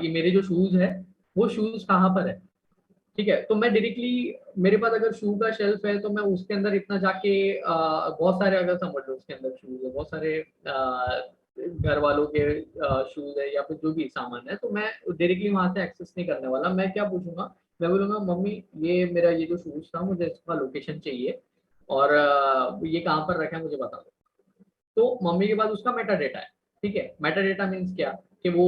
[SPEAKER 1] ये मेरे जो शूज है वो शूज कहाँ पर है, ठीक है। तो मैं डायरेक्टली, मेरे पास अगर शू का शेल्फ है तो मैं उसके अंदर इतना जाके बहुत सारे, अगर समझ लो उसके अंदर शूज है, बहुत सारे घर वालों के शूज है या फिर जो भी सामान है, तो मैं डायरेक्टली वहां से एक्सेस नहीं करने वाला। मैं क्या पूछूंगा, मैं बोलूंगा मम्मी ये मेरा ये जो शूज था, मुझे इसका लोकेशन चाहिए और ये कहाँ पर रखा है मुझे बता दो। तो मम्मी के पास उसका मेटा डेटा है, ठीक है। मेटा डेटा मीन्स क्या, कि वो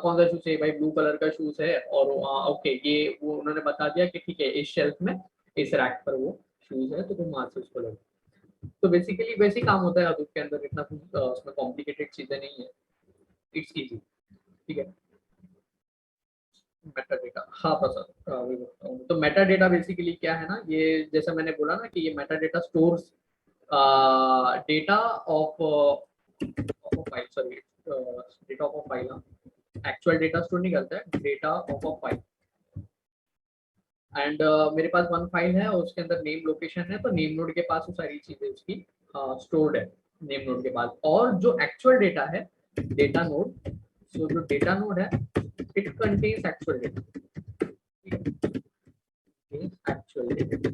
[SPEAKER 1] कौन सा शूज है भाई, ब्लू कलर का शूज है, और ओके ये वो उन्होंने बता दिया कि ठीक है इस शेल्फ में इस रैक पर वो शूज है, तो तुम वहां से उसको लो। तो बेसिकली वैसे ही काम होता है हडूप के अंदर, इतना कुछ उसमें कॉम्प्लिकेटेड चीजें नहीं है, इट्स इजी, ठीक है। मेटा डेटा, हाँ बस वही बताता हूँ। तो मेटा डेटा बेसिकली क्या है ना, ये जैसा मैंने बोला ना कि ये Meta data stores data of file, sorry data of a file, actual data store नहीं करता है, data of a file. And मेरे पास वन फाइल है और उसके अंदर नेम लोकेशन है, तो नेम नोड के पास वो सारी चीजें उसकी स्टोर्ड है नेम नोड के पास। और जो एक्चुअल डेटा है डेटा नोड, सो जो डेटा नोड है it contains actual data, actual data,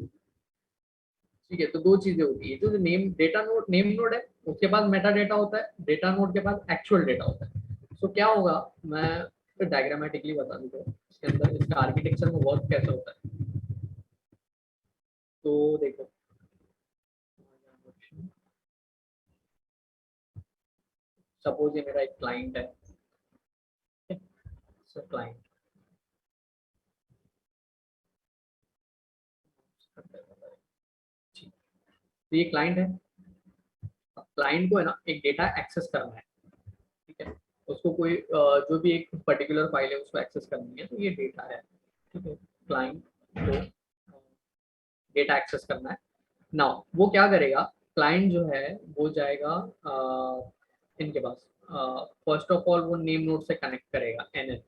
[SPEAKER 1] ठीक है। तो दो चीजें होती है, जो name data node name node है उसके पास मेटा डेटा होता है, डेटा नोड के पास एक्चुअल डेटा होता है। सो क्या होगा, मैं डायग्रामेटिकली बता दूंगा इसके अंदर इसका आर्किटेक्चर में वर्क कैसे होता है। तो देखो, सपोज ये मेरा एक क्लाइंट है, क्लाइंट, तो ये क्लाइंट है। क्लाइंट को है ना एक डेटा एक्सेस करना है, ठीक है। उसको कोई जो भी एक पर्टिकुलर फाइल है उसको एक्सेस करनी है, तो ये डेटा है, ठीक है। क्लाइंट को डेटा एक्सेस करना है। नाउ वो क्या करेगा, क्लाइंट जो है वो जाएगा इनके पास, फर्स्ट ऑफ ऑल वो नेम नोड से कनेक्ट करेगा एनएन,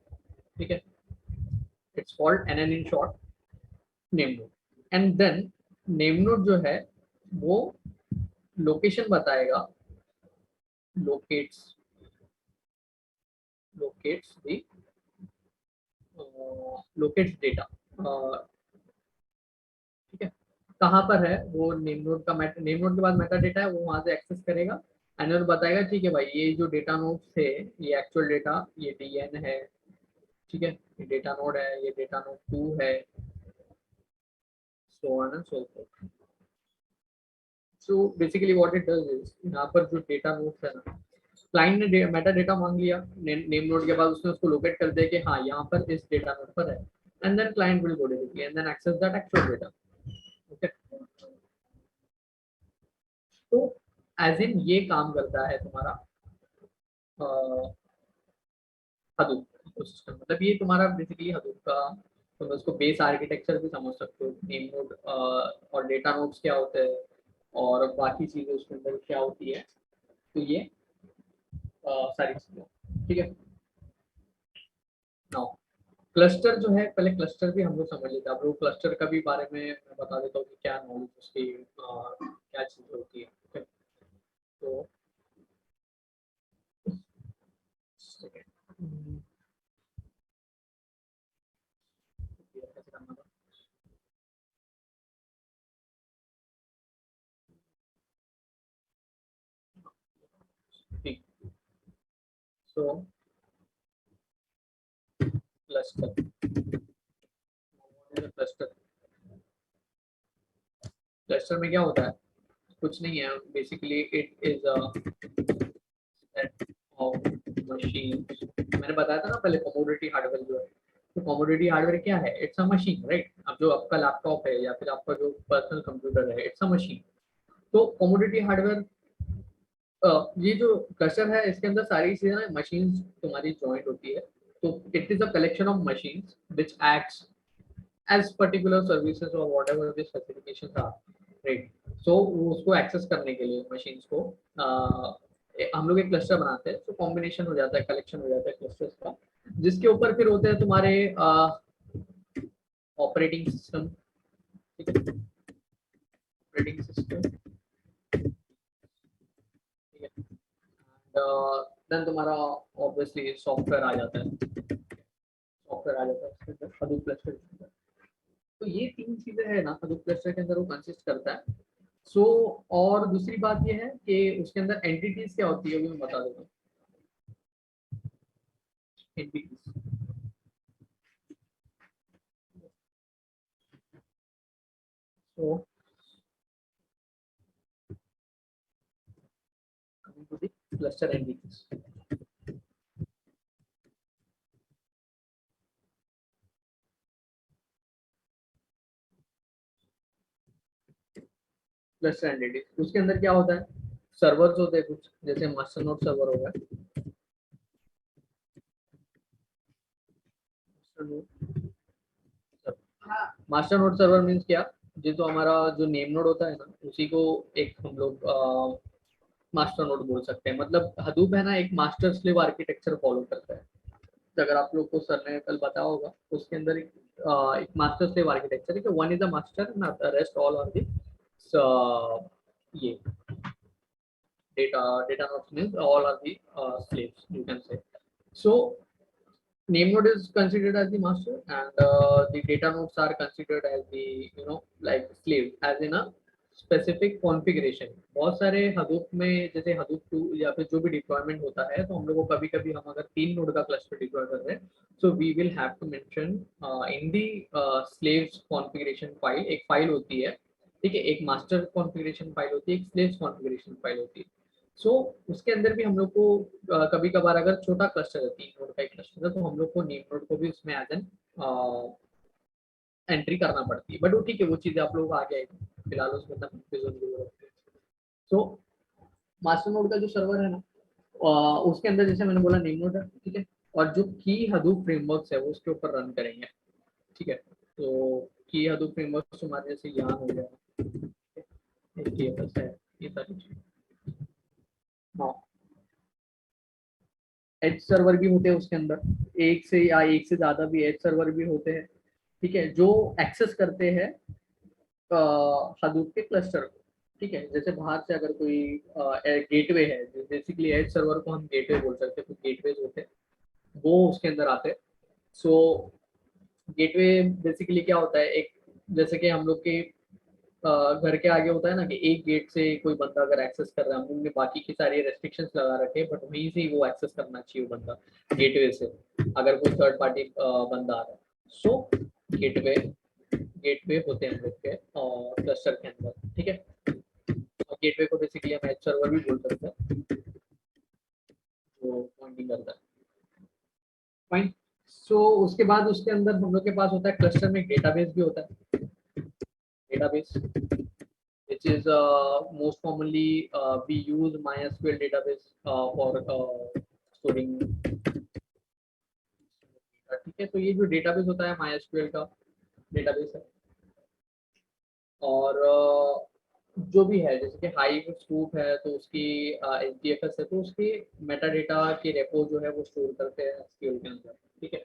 [SPEAKER 1] ठीक है। It's called NN in short, name node. And then name node जो है वो लोकेशन बताएगा, locates locates the locates data, ठीक है। कहाँ पर है वो नेम नोड का, नेम नोड के बाद मेटा डेटा है वो वहां से एक्सेस करेगा, एंड और बताएगा ठीक है भाई ये जो डेटा नोड थे, ये एक्चुअल डेटा ये डीएन है, ठीक है, ये डेटा नोड है, ये डेटा नोड 2 है, so on and so fourth. So basically what it does is, यहाँ पर जो डेटा नोड्स है ना, क्लाइंट ने मेटा डेटा मांग लिया नेम नोड के बाद, उसने उसको लोकेट कर दिया कि हाँ यहाँ पर इस डेटा नोड पर है, and then client will go directly and then access that actual data. Okay, तो एज इन ये काम करता है तुम्हारा हदूप इकोसिस्टम। मतलब ये तुम्हारा बेसिकली हदूप का, तुम उसको बेस आर्किटेक्चर भी समझ सकते हो, नेम नोड और डेटा नोड्स क्या होते हैं और बाकी चीजें उसके अंदर क्या होती है। तो ये सारी चीजें, ठीक है। नाउ क्लस्टर जो है, पहले क्लस्टर भी हम लोग समझ लेते हैं। अब लोग क्लस्टर का भी बारे में मैं बता देता हूँ कि क्या नॉलेज उसकी क्या चीज होती है। Okay? तो हम्म, कैसे करना था? ठीक, सो क्लस्टर, क्लस्टर क्लस्टर में क्या होता है? कुछ नहीं है, basically it is a set of machine. मैंने बताया था ना पहले, कमोडिटी हार्डवेयर जो है, तो कमोडिटी हार्डवेयर क्या है? It's a machine, right. अब जो आपका लैपटॉप है या फिर आपका जो पर्सनल कंप्यूटर है, इट्स अ मशीन। तो कमोडिटी हार्डवेयर, ये जो क्लस्टर है इसके अंदर सारी चीजें ना मशीन तुम्हारी ज्वाइंट होती है। तो it is a collection of machine which acts as particular services or whatever the specifications are, right? So वो उसको एक्सेस करने के लिए मशीन्स को हम लोग एक क्लस्टर बनाते हैं। तो कॉम्बिनेशन हो जाता है, कलेक्शन हो जाता है क्लस्टर्स का, जिसके ऊपर फिर होते हैं तुम्हारे ऑपरेटिंग सिस्टम, ठीक है, ऑपरेटिंग सिस्टम, ठीक है। देन तुम्हारा ऑब्वियसली सॉफ्टवेयर आ जाता है, सॉफ्टवेयर आ जाता है उसके अंदर, हडूप क्लस्टर के अंदर। तो ये तीन चीजें है ना हडूप क्लस्टर के अंदर, वो कंसिस्ट करता है। सो और दूसरी बात ये है कि उसके अंदर एंटिटीज क्या होती है, वो मैं बता देता हूँ। Entities, so coming to the cluster entities. Cluster entities उसके अंदर क्या होता है? सर्वर्स होते हैं कुछ, जैसे मास्टर नोड सर्वर हो गया। मास्टर नोड सर्वर मीन्स क्या? ये तो हमारा जो नेम नोड होता है ना, उसी को एक हम लोग मास्टर नोड बोल सकते हैं। मतलब हडूप है ना, एक मास्टर स्लेव आर्किटेक्चर फॉलो करता है। तो अगर आप लोग को सर ने कल बताया होगा, उसके अंदर एक मास्टर स्लेव आर्किटेक्चर है कि वन इज अ मास्टर ना, रेस्ट ऑल आर दी ये data nodes means all are the slaves, you can say. So name node is considered as the master, and the data nodes are considered as the like slave, as in a specific configuration. बहुत सारे Hadoop में, जैसे Hadoop 2 या फिर जो भी deployment होता है, तो हम लोग को कभी कभी हम अगर 3 नोड का क्लस्टर डिप्लॉय कर रहे हैं, so we will have to mention in the slaves configuration file. एक फाइल होती है, ठीक है, एक मास्टर कॉन्फ़िगरेशन फाइल होती है, एक स्लेव्स कॉन्फ़िगरेशन फाइल होती है। सो उसके अंदर भी हम लोग को कभी कभार अगर छोटा क्लस्टर है, 3 नोड का एक क्लस्टर है, तो हम लोग को नेम नोड को भी उसमें एज एन एंट्री करना पड़ती है। बट वो ठीक है, वो चीजें आप लोगों को आगे आएगी, फिलहाल उसमें इतना कंफ्यूजन नहीं होती है। सो मास्टर नोड का जो सर्वर है ना, उसके अंदर जैसे मैंने बोला नेम नोड है, ठीक है, और जो की हडूप फ्रेमवर्क्स है वो उसके ऊपर रन करेंगे, ठीक है। तो की हडूप फ्रेमवर्क्स हमारे जैसे यान हो गया, एचडीएफएस है, ये सारी चीजें। हाँ, एज सर्वर भी होते हैं उसके अंदर, एक से या एक से ज्यादा भी एज सर्वर भी होते हैं, ठीक है, जो एक्सेस करते हैं हडूप के क्लस्टर को, ठीक है। जैसे बाहर से अगर कोई गेटवे है, बेसिकली एज सर्वर को हम गेटवे बोल सकते हैं, कुछ गेटवेज होते हैं वो उसके अंदर आते हैं। सो गेटवे बेसिकली क्या होता है, एक जैसे कि हम लोग के घर के आगे होता है ना, कि एक गेट से कोई बंदा अगर एक्सेस कर रहा है, हमने बाकी की सारी रेस्ट्रिक्शंस लगा रखे हैं, बट वहीं से ही वो एक्सेस करना चाहिए वो बंदा, गेटवे से, अगर कोई थर्ड पार्टी बंदा आ रहा है। सो गेटवे गेटवे होते हैं हम लोग के क्लस्टर के अंदर, ठीक है। और गेटवे को बेसिकली हम एज सर्वर भी बोल सकते हैं। नहीं करता। फाइन। सो उसके बाद उसके अंदर हम लोग के पास होता है क्लस्टर में डेटाबेस भी होता है। Database which is most commonly we use MySQL database for storing। ठीक है, तो ये जो डेटाबेस होता है MySQL का डेटाबेस है। और जो भी है जैसे कि हाइव स्कूप है तो उसकी HDFS है तो उसके मेटा डेटा के रेपो जो है वो स्टोर करते हैं एसक्यूएल के अंदर। ठीक है,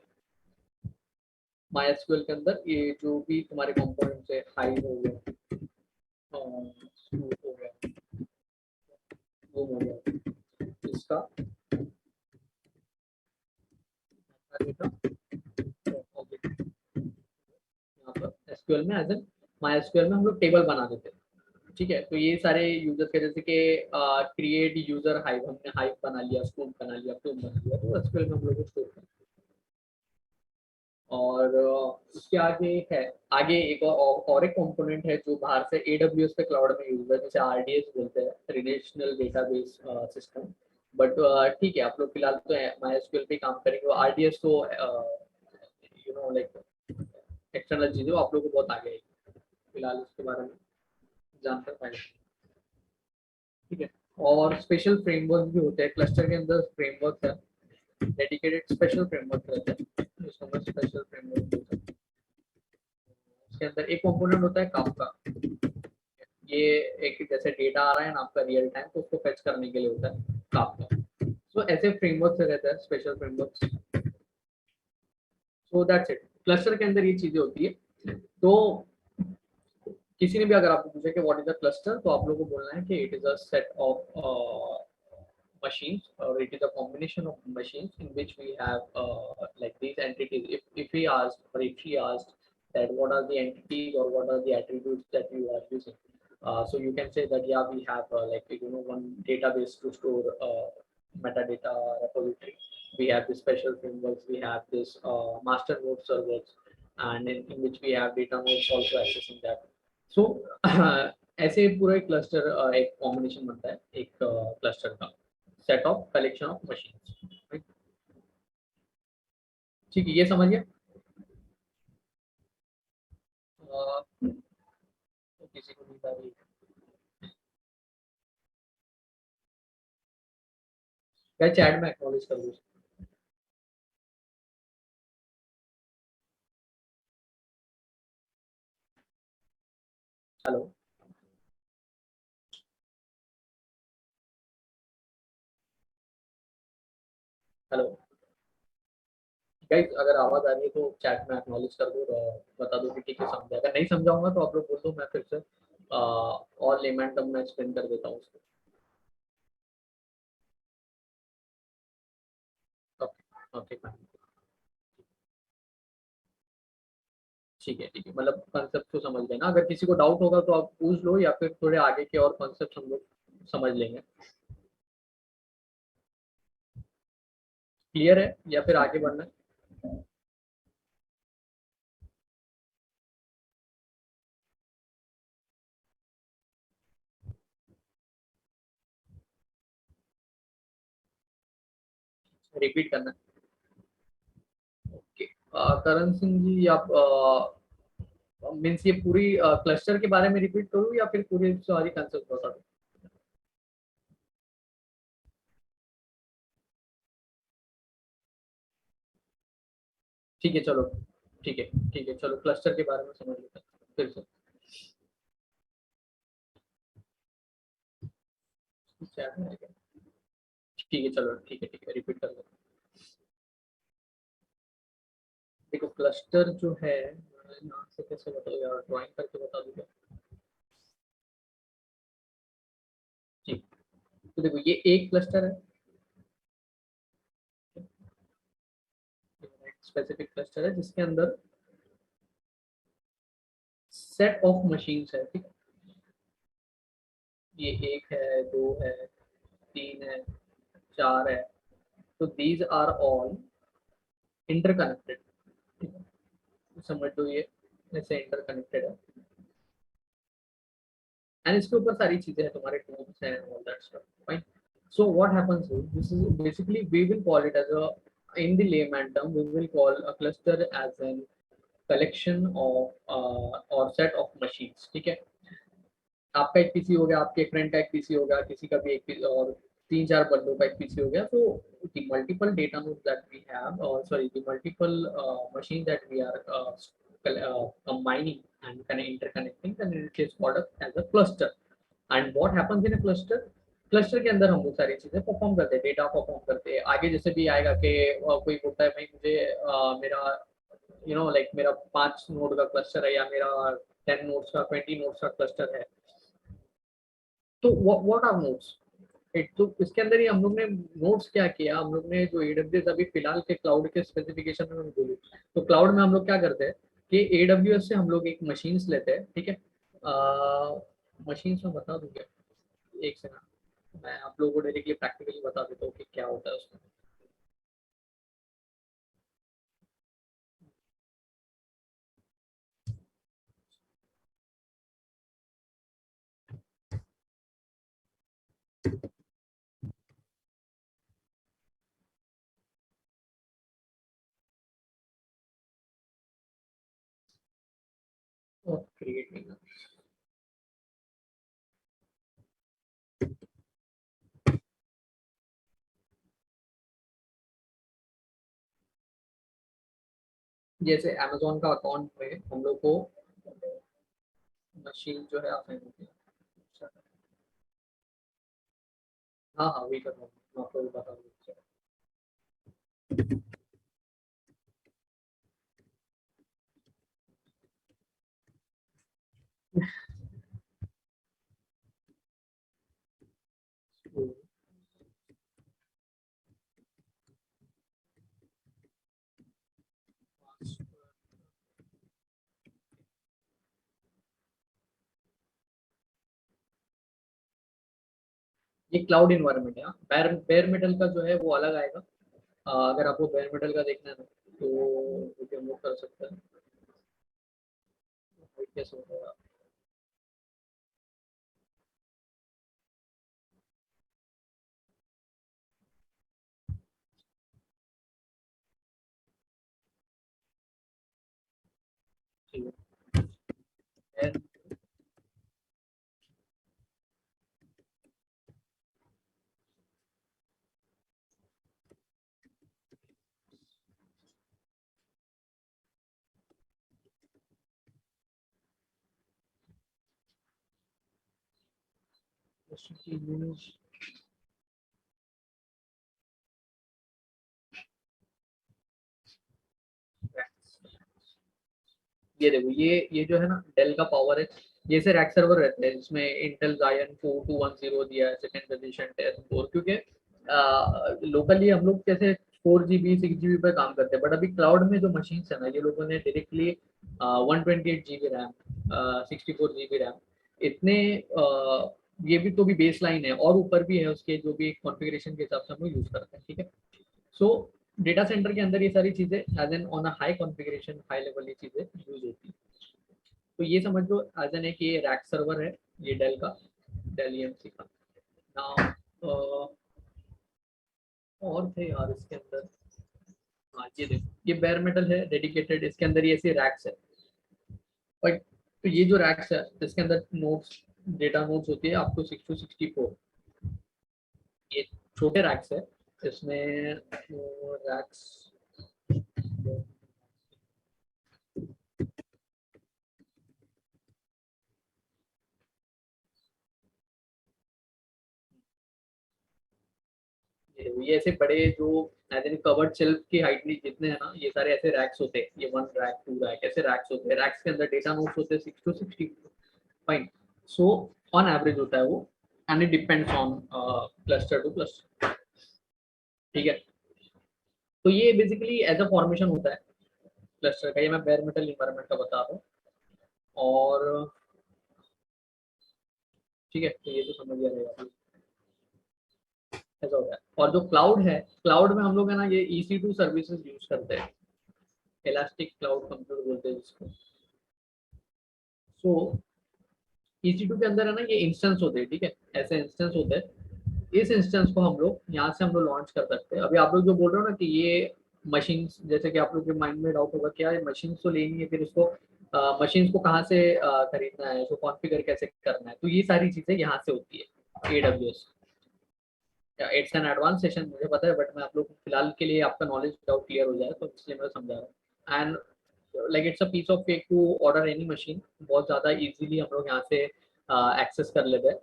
[SPEAKER 1] MySQL के अंदर ये जो भी तुम्हारे कंपोनेंट्स है, हाइव हो गया, स्कूप हो गया, वो हो गया, इसका डेटा यहाँ पर एसक्यूएल में एज एन MySQL में हम लोग टेबल बना देते हैं। ठीक है, तो ये सारे यूजर्स के जैसे कि क्रिएट यूजर हाइव, हमने हाइव बना लिया, स्कूप बना लिया, फ्लूम बना लिया, तो एसक्यूएल में हम लोग स्टोर करते हैं। और उसके आगे है, आगे एक और एक कंपोनेंट है जो बाहर से AWS पे क्लाउड में यूज होता है, जैसे RDS बोलते हैं, रिलेशनल डेटाबेस सिस्टम। बट ठीक है, आप लोग फिलहाल तो MySQL पे काम करेंगे। RDS तो यू नो लाइक एक्सटर्नल चीज़ है, आप लोग को बहुत आगे है, फिलहाल उसके बारे में जानकर पाएंगे। ठीक है, और स्पेशल फ्रेमवर्क भी होते हैं क्लस्टर के अंदर। फ्रेमवर्क है, डेडिकेटेड स्पेशल फ्रेमवर्क रहते हैं, जिसको हम स्पेशल फ्रेमवर्क बोलते हैं। उसके अंदर एक कंपोनेंट होता है काफका। ये एक जैसे डेटा आ रहा है ना आपका रियल टाइम, तो उसको फेच करने के लिए होता है काफका। सो ऐसे फ्रेमवर्क से रहता है, special framework. So that's it, cluster के अंदर ये चीजें होती है। तो किसी ने भी अगर आपको पूछा कि व्हाट इज द क्लस्टर, तो आप लोगों को बोलना है कि it is a set of machines, or it is a combination of machines in which we have like these entities. If we asked, or if she asked that what are the entities or what are the attributes that you are using, so you can say that yeah, we have like one database to store metadata repository. We have this special frameworks, we have this master node servers, and in which we have data nodes also accessing that. So ऐसे पूरा एक cluster, एक combination बनता है एक cluster का, set of collection of machines. ठीक है, ये समझिए। तो किसी को नींद आ रही है क्या, चैट में एक्नॉलेज कर दो। हेलो, हेलो गाइस, अगर आवाज आ रही है तो चैट में एक्नॉलेज कर दो और बता दो कि ठीक है समझा। अगर नहीं समझाऊंगा तो आप लोग बोल दो, मैं फिर से और लेमैन टर्म में एक्सप्लेन कर देता हूँ उसको। ओके ओके, ठीक है, मतलब कॉन्सेप्ट को समझ लेना। अगर किसी को डाउट होगा तो आप पूछ लो, या फिर थोड़े आगे के और कॉन्सेप्ट हम लोग समझ लेंगे। क्लियर है या फिर आगे बढ़ना है? रिपीट करना है? ओके, करण सिंह जी, आप मीन्स ये पूरी क्लस्टर के बारे में रिपीट करूँ या फिर पूरी सारी कंसेप्ट बता दूँ? ठीक है चलो, ठीक है चलो, क्लस्टर के बारे में समझ लेते हैं फिर से। चैट में है क्या? ठीक है चलो, ठीक है रिपीट कर लो। देखो क्लस्टर जो है, यहाँ से कैसे बताओ यार, ड्राइंग करके बता दूँ क्या? ठीक, तो देखो ये एक क्लस्टर है, स्पेसिफिक क्लस्टर है जिसके अंदर सेट ऑफ मशीन्स है। ठीक है, ये एक है, दो है, तीन है, चार है, तो दीज आर ऑल इंटरकनेक्टेड। ठीक है, समझ लो ये ऐसे इंटरकनेक्टेड है, एंड इसके ऊपर सारी चीजें हैं, तुम्हारे टूल्स हैं, all that stuff. Fine. So what happens is, this is basically, we will call it as a, in the layman term, we will call a cluster as an collection of or set of machines. ठीक है, आपका एक PC हो गया, आपके friend का एक PC हो गया, किसी का भी एक पीसी, और तीन चार बंदों का एक पीसी हो गया. So the multiple data nodes that we have, or sorry, the multiple machines that we are combining and kind of interconnecting, then it is called as a cluster. And what happens in a cluster? Cluster के अंदर हम लोग सारी चीजें perform करते हैं, data perform करते हैं. आगे जैसे भी आएगा कि कोई बोलता है भाई मुझे मेरा लाइक मेरा 5 नोड का क्लस्टर है, या मेरा 10 नोड्स का 20 नोड्स का क्लस्टर है. तो व्हाट आर नोड्स? एक तो इसके अंदर ही हम लोग ने नोड्स क्या किया, हम लोग ने जो एडब्ल्यूएस अभी फिलहाल के क्लाउड के स्पेसिफिकेशन में मैं बोलूँ, तो क्लाउड में हम लोग क्या करते हैं कि एडब्ल्यूएस से हम लोग एक मशीन्स लेते हैं. ठीक है, मशीन्स में बता दूं क्या, एक सेकंड, मैं आप लोगों को डायरेक्टली प्रैक्टिकली बता देता हूँ कि क्या होता है उसमें. क्रिएटिंग, जैसे अमेजोन का अकाउंट में हम लोग को मशीन जो है असाइन होती है. हाँ हाँ, वही कर रहा हूँ, मैं आपको बता दूँ. ये क्लाउड इन्वायरमेंट है. बेयर मेटल का जो है वो अलग आएगा. अगर आपको बेयर मेटल का देखना है ना, तो हम लोग कर सकते हैं. कैसे होगा? ठीक है, ये देखो, ये जो है ना डेल का पावर है. ये से रैक सर्वर रहते हैं जिसमें इंटेल Xeon 4210 दिया है, सेकंड जनरेशन 10 कोर. क्योंकि लोकली हम लोग जैसे 4 GB 6 GB पे काम करते हैं, बट अभी क्लाउड में जो मशीन है ना, ये लोगों ने directly 128 GB RAM, 64 GB RAM, इतने ये भी तो भी बेस लाइन है, और ऊपर भी है उसके जो भी कॉन्फ़िगरेशन के हिसाब से हम लोग यूज करते हैं. ठीक है, सो डेटा सेंटर के अंदर ये सारी चीजें as an on a high configuration, high level ये चीजें यूज होती है. तो ये समझ लो एज एन, एक ये रैक सर्वर है, ये डेल का, डेल ईएमसी का. नाउ और थे यार इसके अंदर. हाँ, ये देखो, ये बेयर मेटल है डेडिकेटेड, इसके अंदर ये ऐसे रैक्स है. और तो ये जो रैक्स है इसके अंदर नोट्स, डेटा नोट्स होती है आपको 6 to 64. ये छोटे रैक्स है, इसमें रैक्स, ये ऐसे बड़े जो एज इन कवर्ड शेल्फ की हाइट में जितने हैं ना, ये सारे ऐसे रैक्स होते हैं. ये 1 रैक 2 रैक ऐसे रैक्स होते हैं. रैक्स के अंदर डेटा नोट्स होते हैं 6 to 60. Fine. So on average होता है वो, and it depends on cluster two cluster. ठीक है, तो ये बेसिकली एज अ फॉर्मेशन होता है क्लस्टर का. ये मैं बेयर मेटल इन्वायरमेंट का बता रहा हूँ. और ठीक है, तो ये तो समझ गया रहेगा, ऐसा होता है. और जो क्लाउड है, क्लाउड में हम लोग है ना ये EC2 सर्विसेज यूज करते हैं, इलास्टिक क्लाउड कंप्यूटर बोलते हैं जिसको. सो EC2 के अंदर है ना ये इंस्टेंस होते हैं. ठीक है, ऐसे इंस्टेंस होते हैं इस इंस्टेंस को हम लोग यहाँ से हम लोग लॉन्च कर सकते हैं। अभी आप लोग जो बोल रहे हो ना कि ये मशीन्स, जैसे कि आप लोग के माइंड में डाउट होगा क्या ये मशीन्स तो लेनी है, फिर उसको मशीन्स को कहाँ से खरीदना है, उसको कॉन्फ़िगर कैसे करना है, तो ये सारी चीजें यहाँ से होती है AWS। It's an advance session मुझे पता है, बट मैं आप लोग को फिलहाल के लिए आपका नॉलेज डाउट क्लियर हो जाए तो इसलिए मैं समझा रहा हूँ। And like it's a piece of cake to order any machine, बहुत ज़्यादा इजीली हम लोग यहाँ से एक्सेस कर लेते हैं।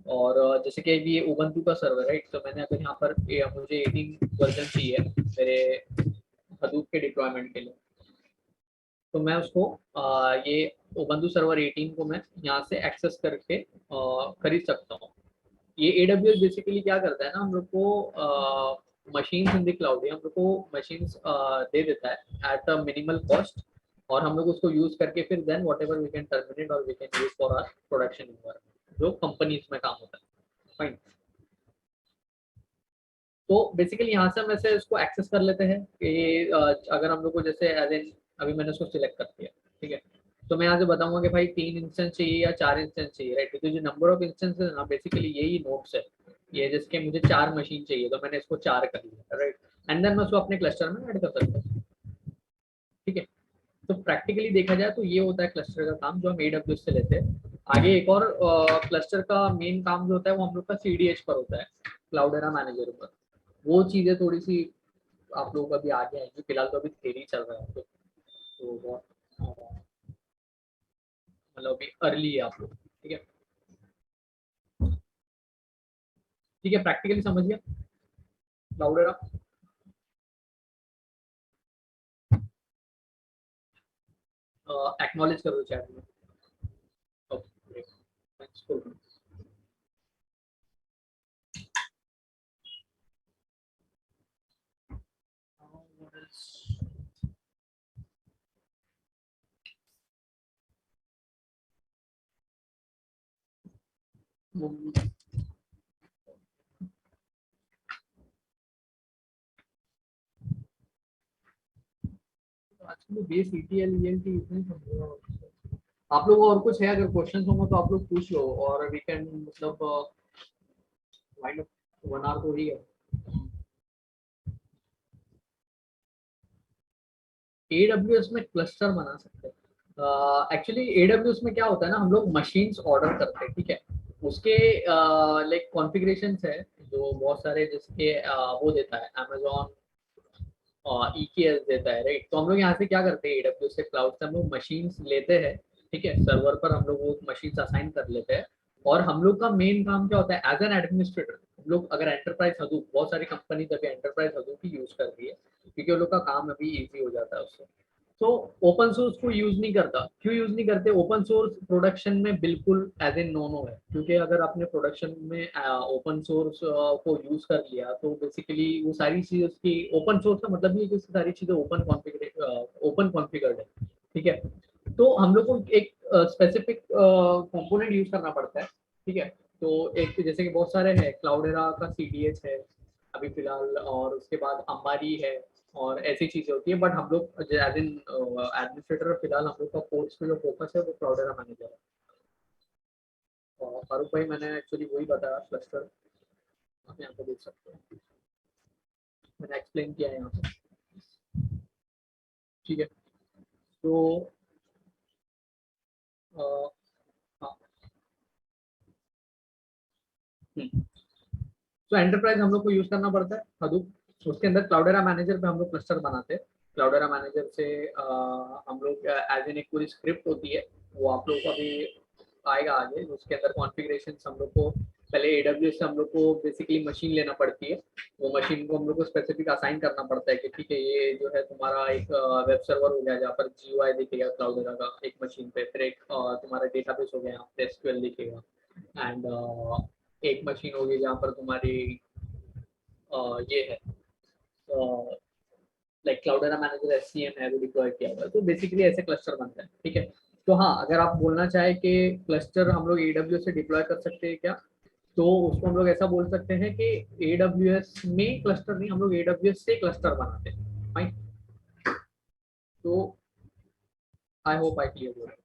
[SPEAKER 1] और जैसे कि अभी ये उबंटू का सर्वर है, राइट, तो मैंने अगर यहाँ पर मुझे 18 वर्जन चाहिए मेरे हडूप के डिप्लॉयमेंट के लिए, तो मैं उसको ये उबंटू सर्वर 18 को मैं यहाँ से एक्सेस करके खरीद सकता हूँ। ये AWS बेसिकली क्या करता है ना, हम लोग को मशीन्स इन द क्लाउड, हम लोग को मशीन्स दे देता है एट अ मिनिमल कॉस्ट, और हम लोग उसको यूज करके फिर then whatever we can terminate और we can use for our production environment, जो कंपनीज में काम होता है। फाइन। तो बेसिकली यहाँ से हम ऐसे इसको एक्सेस कर लेते हैं कि अगर हम लोग को जैसे एज एन, अभी मैंने उसको सिलेक्ट कर दिया, ठीक है, तो मैं यहाँ से बताऊंगा कि भाई 3 इंस्टेंस चाहिए या 4 इंस्टेंस चाहिए, राइट, तो जो नंबर ऑफ इंस्टेंसेस है ना बेसिकली यही नोट्स है, ये जिसके मुझे 4 मशीन चाहिए तो मैंने इसको 4 कर लिया, राइट, एंड देन मैं उसको अपने क्लस्टर में ऐड कर सकता हूँ। ठीक है, तो प्रैक्टिकली देखा जाए तो ये होता है क्लस्टर का काम जो हम AWS से लेते हैं। आगे एक और क्लस्टर का मेन काम जो होता है वो हम लोग का CDH पर होता है, क्लाउडेरा मैनेजर पर। वो चीजें थोड़ी सी आप लोगों का भी आगे आएंगी, फिलहाल तो अभी थ्योरी चल रहा है, तो बहुत मतलब अभी अर्ली है आप लोग। ठीक है, ठीक है, प्रैक्टिकली समझिए क्लाउडेरा। एक्नॉलेज करो चैट में। ओके, थैंक्स फॉर आजकल बेस ETL ELT इतने समझो। आप लोग और कुछ है, अगर क्वेश्चन होंगे तो आप लोग पूछ लो, और वी कैन मतलब वाइंड अप 1 आवर तो ही है। AWS में क्लस्टर बना सकते हैं। एक्चुअली AWS में क्या होता है ना, हम लोग मशीन्स ऑर्डर करते हैं, ठीक है, उसके लाइक कॉन्फ़िगरेशन है जो बहुत सारे, जिसके वो देता है Amazon, EKS देता है, राइट, तो हम लोग यहाँ से क्या करते हैं AWS से क्लाउड से हम लोग मशीन्स लेते हैं, ठीक है, सर्वर पर हम लोग वो मशीन्स असाइन कर लेते हैं। और हम लोग का मेन काम क्या होता है एज एन एडमिनिस्ट्रेटर, हम लोग अगर एंटरप्राइज हदूप, बहुत सारी कंपनी अभी एंटरप्राइज हदूप ही यूज कर रही है क्योंकि उन लोग का काम अभी इजी हो जाता है उससे। तो ओपन सोर्स को यूज नहीं करता, क्यों यूज नहीं करते, ओपन सोर्स प्रोडक्शन में बिल्कुल एज ए नो नो है, क्योंकि अगर आपने प्रोडक्शन में ओपन सोर्स को यूज कर लिया तो बेसिकली वो सारी चीजें उसकी, ओपन सोर्स का मतलब ये है कि सारी चीजें ओपन कॉन्फ़िगर्ड है। ठीक है, तो हम लोग को एक स्पेसिफिक कंपोनेंट यूज करना पड़ता है। ठीक है, तो एक जैसे कि बहुत सारे हैं, क्लाउडेरा का CDH है अभी फिलहाल, और उसके बाद अंबारी है, और ऐसी चीजें होती है, बट हम लोग एज इन एडमिनिस्ट्रेटर फिलहाल हम लोग का कोर्स में जो फोकस है वो क्लाउडेरा मैनेजर है। और फारूक भाई मैंने एक्चुअली वही बताया क्लस्टर, आप यहाँ पे देख सकते हैं, मैंने एक्सप्लेन किया है यहाँ पे। ठीक है, तो अ, हाँ, तो एंटरप्राइज हम लोग को यूज करना पड़ता है हडूप, उसके अंदर क्लाउडेरा मैनेजर पे हम लोग क्लस्टर बनाते हैं। क्लाउडेरा मैनेजर से हम लोग एज एन एक पूरी स्क्रिप्ट होती है, वो आप लोग को अभी आएगा आगे, उसके अंदर कॉन्फ़िगरेशन हम लोग को पहले AWS से हम लोग को बेसिकली मशीन लेना पड़ती है, वो मशीन को हम लोग को स्पेसिफिक असाइन करना पड़ता है कि ठीक है ये जो है तुम्हारा एक वेब सर्वर हो गया जहाँ पर GUI दिखेगा क्लाउडेरा का एक मशीन पे, फिर एक तुम्हारा डेटाबेस हो गया यहाँ पे SQL दिखेगा, एंड एक मशीन होगी जहाँ पर तुम्हारी ये है लाइक क्लाउडेरा मैनेजर SCM है वो डिप्लॉय किया हुआ है, तो बेसिकली ऐसे क्लस्टर बनता है। ठीक है, तो हाँ अगर आप बोलना चाहे कि क्लस्टर हम लोग AWS से डिप्लॉय कर सकते हैं क्या, तो उसको हम लोग ऐसा बोल सकते हैं कि AWS में क्लस्टर नहीं, हम लोग AWS से क्लस्टर बनाते हैं। फाइन, तो आई होप आई क्लियर हो रहा है।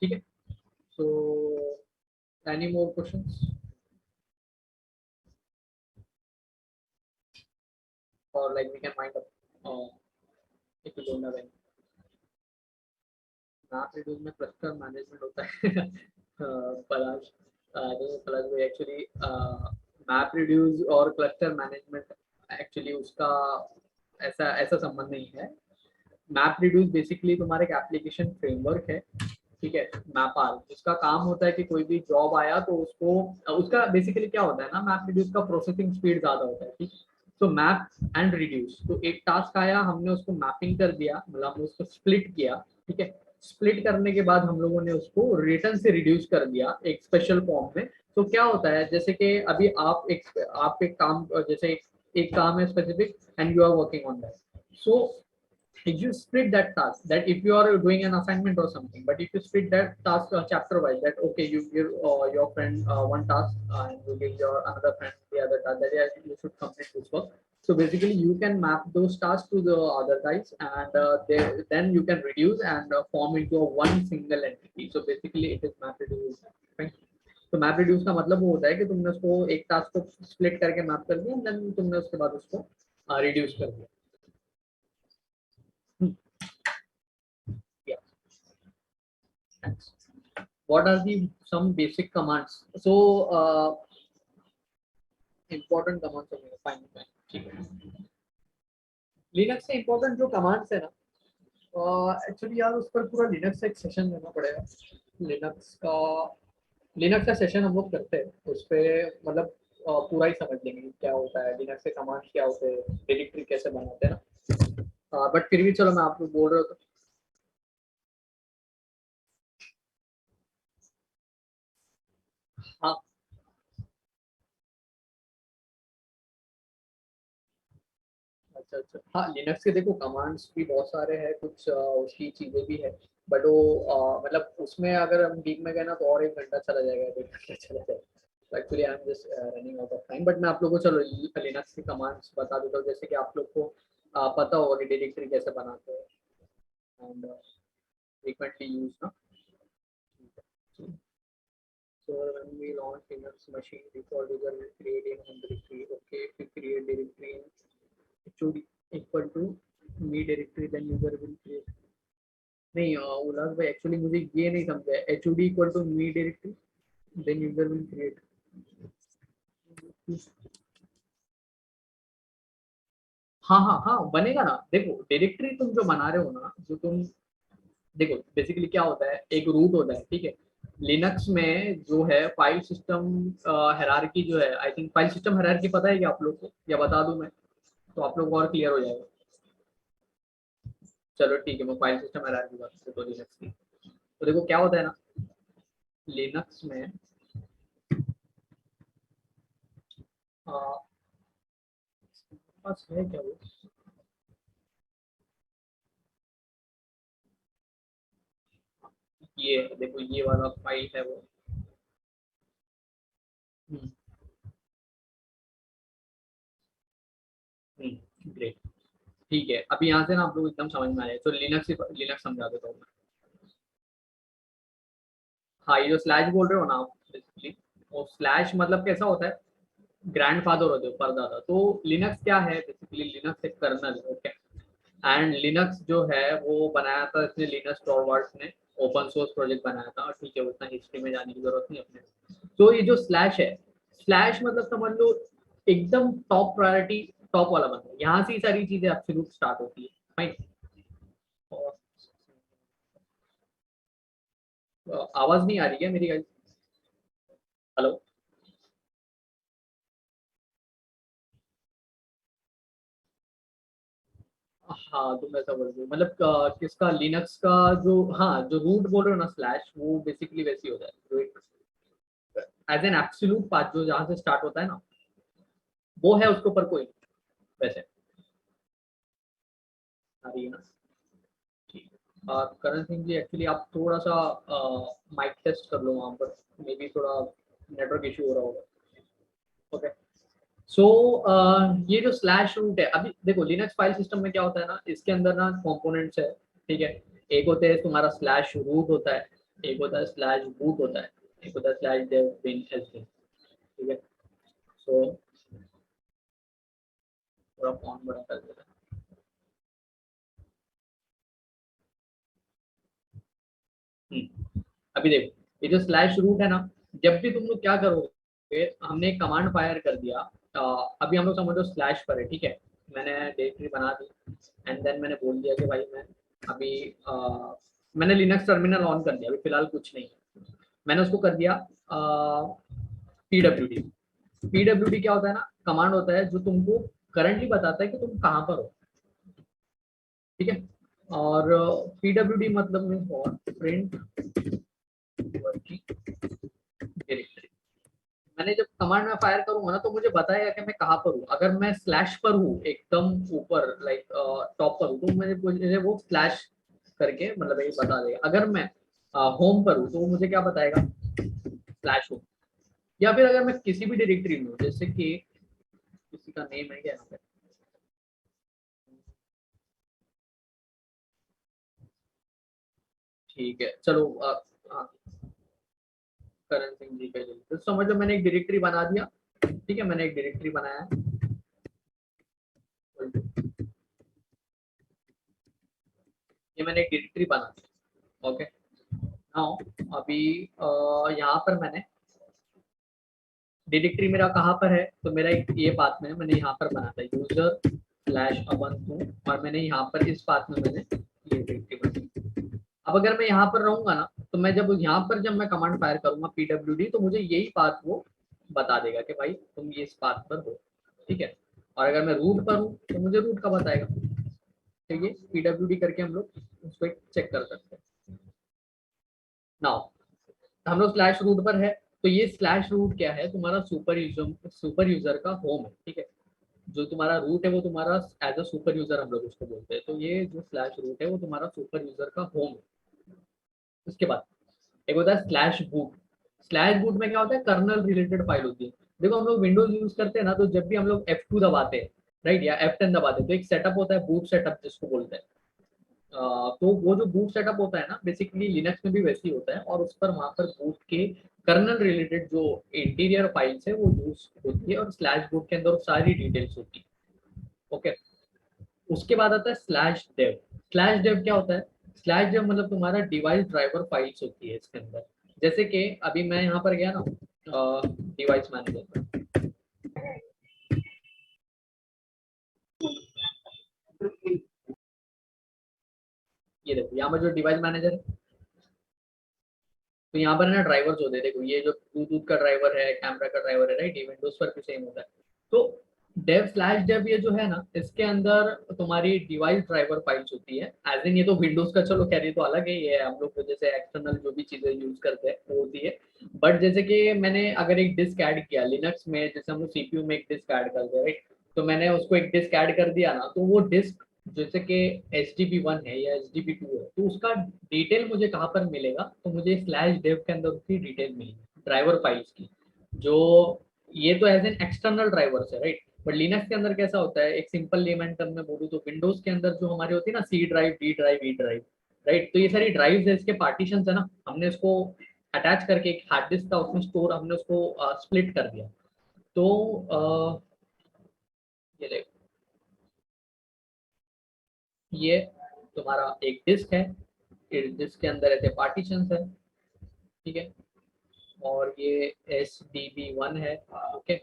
[SPEAKER 1] ठीक है, तो Any more questions? Or like we can wind up if you don't have any. MapReduce में cluster management होता है. पलाश नहीं पलाश भाई एक्चुअली MapReduce और cluster management एक्चुअली उसका ऐसा ऐसा संबंध नहीं है. MapReduce बेसिकली तुम्हारा एक एप्लीकेशन फ्रेमवर्क है, ठीक है. मैपार जिसका काम होता है कि कोई भी जॉब आया तो उसको उसका बेसिकली क्या होता है ना, MapReduce का प्रोसेसिंग स्पीड ज्यादा होता है, ठीक. तो मैप एंड रिड्यूस, तो एक टास्क आया, हमने उसको मैपिंग कर दिया, मतलब हमने उसको स्प्लिट किया, ठीक है. स्प्लिट करने के बाद हम लोगों ने उसको रिटर्न से रिड्यूस कर दिया एक स्पेशल फॉर्म में. तो क्या होता है, जैसे कि अभी आप एक काम, जैसे एक काम है specific and you are working on that. So if you split that task, that if you are doing an assignment or something, but if you split that task chapter wise, that okay, you give your friend one task and you give your another friend the other task, that yeah, you should complete this work. So basically you can map those tasks to the other guys, and then you can reduce and form into a one single entity. So basically it is map reduce. तो map reduce का मतलब वो होता है कि तुमने उसको एक टास्क को स्प्लिट करके मैप कर दिया, देन तुमने उसके बाद उसको रिड्यूस कर दिया. What are the some basic commands? So important commands are fine. ठीक है. Linux से important जो commands है ना, एक्चुअली यार उस पर पूरा Linux से एक सेशन देना पड़ेगा. Linux का सेशन हम लोग करते हैं, उस पे मतलब पूरा ही समझ लेंगे क्या होता है Linux से कमांड्स क्या होते हैं, डायरेक्टरी कैसे बनाते हैं ना. बट फिर भी चलो मैं आपको बोल रहा हूँ. हाँ अच्छा अच्छा. हाँ लिनक्स के देखो कमांड्स भी बहुत सारे हैं, कुछ उसकी चीजें भी है, बट वो मतलब उसमें अगर हम डीप में गए ना तो और 1 घंटा चला जाएगा, 1 घंटा चला जाएगा. Actually I am just running out of time, but मैं आप लोगों को चलो लिनक्स के कमांड्स बता देता हूँ, जैसे कि आप लोग को पता होगा कि डायरेक्टरी कैसे बनाते हैं एंड फ्रीक्वेंटली यूज ना. So when we launch Linux machine, default user will create a home directory. Okay, if we create directory HOD equal to me directory, then user will create. नहीं उल्लास भाई actually मुझे ये नहीं समझा. HOD equal to me directory, then user will create. हाँ हाँ हाँ बनेगा ना. देखो डायरेक्टरी तुम जो बना रहे हो ना, जो तुम देखो बेसिकली क्या होता है, एक रूट होता है, ठीक है. लिनक्स में जो है फाइल सिस्टम हायरार्की जो है, I think file system hierarchy पता है कि आप लोग को, या बता दूं मैं तो आप लोग को और क्लियर हो जाएगा. चलो ठीक है, मैं फाइल सिस्टम हायरार्की बात करता हूं लिनक्स की. तो देखो क्या होता है ना लिनक्स में, पास है क्या वो, ये देखो ये वाला फाइल है वो. ग्रेट. ठीक है, अभी यहाँ से ना आप लोग एकदम समझ में आ जाए. तो लिनक्स समझा देता हूँ मैं. हाँ ये जो स्लैश बोल रहे हो ना आप बेसिकली, वो स्लैश मतलब कैसा होता है, ग्रैंडफादर होते हो, परदादा. तो लिनक्स क्या है बेसिकली, लिनक्स एक कर्नल है. ओके. एंड लिनक्स जो है वो बनाया था इसने लिनस टॉरवाल्ड्स ने, ओपन सोर्स प्रोजेक्ट बनाया था, ठीक है. उतना हिस्ट्री में जाने की जरूरत नहीं अपने. तो ये जो स्लैश है, स्लैश मतलब समझ लो एकदम टॉप प्रायोरिटी, टॉप वाला बंदा. यहाँ से ही सारी चीजें एब्सोल्यूट स्टार्ट होती है. फाइन. आवाज नहीं आ रही है मेरी गाइस? हेलो. हाँ तुम ऐसा बोल रहे हो मतलब किसका, लिनक्स का जो, हाँ जो रूट बोल रहे हो ना स्लैश, वो बेसिकली वैसी होता है जो एज एन एब्सोल्यूट पाथ जो जहाँ से स्टार्ट होता है ना, वो है उसके ऊपर कोई वैसे. आ रही है ना. ठीक है. करण सिंह जी एक्चुअली आप थोड़ा सा माइक टेस्ट कर लो वहाँ पर, मे बी थोड़ा नेटवर्क इशू हो रहा होगा. ओके. सो ये जो स्लैश रूट है, अभी देखो लिनक्स फाइल सिस्टम में क्या होता है ना, इसके अंदर ना कंपोनेंट्स है, ठीक है. एक होते है तुम्हारा स्लैश रूट होता है, एक होता है स्लैश बूट होता है, एक होता है स्लैश डेव बिन एस बिन, ठीक है। सो थोड़ा फॉन्ट बड़ा कर देता है। अभी देखो ये जो स्लैश रूट है ना, जब भी तुम लोग क्या करोगे, हमने एक कमांड फायर कर दिया, अभी हम लोग समझो स्लैश पर है, ठीक है। मैंने डायरेक्टरी बना दी एंड देन मैंने बोल दिया कि भाई मैं अभी मैंने लिनक्स टर्मिनल ऑन कर दिया, अभी फिलहाल कुछ नहीं है। मैंने उसको कर दिया pwd। pwd क्या होता है ना, कमांड होता है जो तुमको करंटली बताता है कि तुम कहाँ पर हो, ठीक है। और pwd मतलब means for print working directory. मैंने जब कमांड में फायर करूंगा ना तो मुझे बताएगा कि मैं कहाँ पर हूँ। अगर मैं स्लैश पर हूँ एकदम ऊपर लाइक टॉप पर हूँ तो मुझे वो स्लैश करके मतलब ये बता देगा। अगर मैं होम पर हूँ तो वो मुझे क्या बताएगा, स्लैश होम। या फिर अगर मैं किसी भी डायरेक्टरी में हूँ, जैसे कि किसी का नेम है क्या यहाँ पे, ठीक है चलो हाँ, करण सिंह जी का तो समझ लो मैंने एक डायरेक्टरी बना दिया, ठीक है। मैंने एक डायरेक्टरी बनाया है, ये मैंने एक डायरेक्टरी बना दी, ओके। नाउ अभी यहाँ पर मैंने डायरेक्टरी मेरा कहाँ पर है, तो मेरा एक ये पाथ में मैंने यहाँ पर बना था यूजर स्लैश अबंतु, और मैंने यहाँ पर इस पाथ में मैंने ये डायरेक्टरी बनाई। अब अगर मैं यहाँ पर रहूंगा ना तो मैं जब यहाँ पर जब मैं कमांड फायर करूंगा pwd तो मुझे यही पाथ वो बता देगा कि भाई तुम ये इस पाथ पर हो, ठीक है। और अगर मैं रूट पर हूँ तो मुझे रूट का बताएगा, ठीक है। pwd करके हम लोग उसको चेक कर सकते हैं। नाउ हम लोग स्लैश रूट पर है, तो ये स्लैश रूट क्या है, तुम्हारा सुपर यूजर का होम है, ठीक है। जो तुम्हारा रूट है वो तुम्हारा एज अ सुपर यूजर हम लोग उसको बोलते हैं, तो ये जो स्लैश रूट है वो तुम्हारा सुपर यूजर का होम है। उसके बाद एक होता है स्लैश बूट। स्लैश बूट में क्या होता है, कर्नल रिलेटेड फाइल होती है। देखो हम लोग विंडोज यूज करते हैं ना, तो जब भी हम लोग F2 दबाते हैं, राइट, या F10 दबाते हैं, तो एक सेटअप होता है बूट सेटअप जिसको बोलते हैं। तो वो जो बूट सेटअप होता है ना, बेसिकली लिनक्स में भी वैसे ही होता है, और उस पर वहां पर बूट के कर्नल रिलेटेड जो इंटीरियर फाइल्स है वो यूज होती है, और स्लैश बूट के अंदर सारी डिटेल्स होती है, ओके। उसके बाद आता है स्लैश डेव। स्लैश डेव क्या होता है, स्लैश डेव मतलब तुम्हारा डिवाइस ड्राइवर फाइल्स होती है इसके अंदर। जैसे कि अभी मैं यहाँ पर गया ना डिवाइस मैनेजर पर, ये देखो यहाँ पर जो डिवाइस मैनेजर है, तो यहाँ पर ना ड्राइवर्स होते हैं, देखो ये जो ब्लूटूथ का ड्राइवर है, कैमरा का ड्राइवर है, राइट, ये विंडोज पर भी सेम होता है। तो डेव स्लैश डेव ये जो है ना, इसके अंदर तुम्हारी डिवाइस ड्राइवर फाइल्स होती है। एज इन ये तो विंडोज का चलो खैर ये तो अलग है, ये हम लोग जैसे एक्सटर्नल जो भी चीजें यूज करते हैं वो होती है। बट जैसे कि मैंने अगर एक डिस्क ऐड किया लिनक्स में, जैसे हम लोग सीपीयू में एक डिस्क ऐड करते हैं, राइट, तो मैंने उसको एक डिस्क ऐड कर दिया ना, तो वो डिस्क जैसे कि HDB1 है या HDB2 है, तो उसका डिटेल मुझे कहाँ पर मिलेगा, तो मुझे स्लैश डेव के अंदर उसकी डिटेल मिलेगी ड्राइवर फाइल्स की। जो ये तो एज एन एक्सटर्नल ड्राइवर्स है, राइट। बट लिनक्स के अंदर कैसा होता है, एक सिंपल लेमन टर्म में बोलूँ तो विंडोज के अंदर जो हमारी होती है ना C drive, D drive, E drive, right, तो ये सारी ड्राइव्स है, इसके पार्टीशन है ना, हमने इसको अटैच करके एक हार्ड डिस्क का उसमें स्टोर हमने उसको स्प्लिट कर दिया। तो ये देखो ये तुम्हारा एक डिस्क है, इस डिस्क के अंदर ऐसे पार्टीशन है, ठीक है। और ये HDB1 है, okay.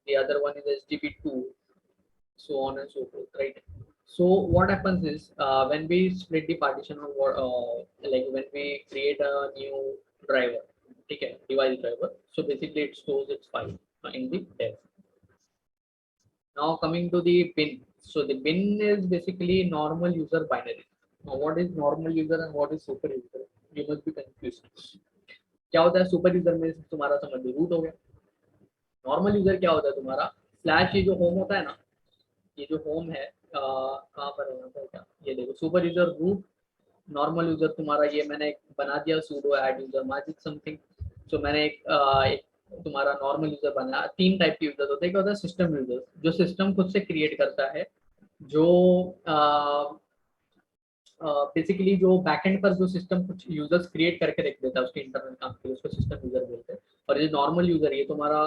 [SPEAKER 1] The other one is HDB2, so on and so forth, right? So what happens is when we split the partition on what like when we create a new driver, okay, device driver, so basically it stores its file in the dev. Now coming to the bin, so the bin is basically normal user binary. Now what is normal user and what is super user, you must be confused. क्या होता है super user में, तुम्हारा समझ लो root हो गया। Normal user क्या होता है तुम्हारा, स्लैश ये जो होम होता है ना, ये जो होम है कहाँ पर है यहाँ पर क्या, ये देखो super user root. Normal user तुम्हारा ये मैंने एक बना दिया sudo add user magic something. तो मैंने एक तुम्हारा नॉर्मल यूजर बनाया। तीन टाइप के यूजर होते हैं, क्या होता है सिस्टम यूजर, जो सिस्टम खुद से क्रिएट करता है, जो बेसिकली जो बैकएंड पर जो सिस्टम कुछ यूजर्स क्रिएट करके रख देता है उसके इंटरनल काम के लिए, उसको सिस्टम यूजर बोलते हैं। और ये नॉर्मल यूजर, ये तुम्हारा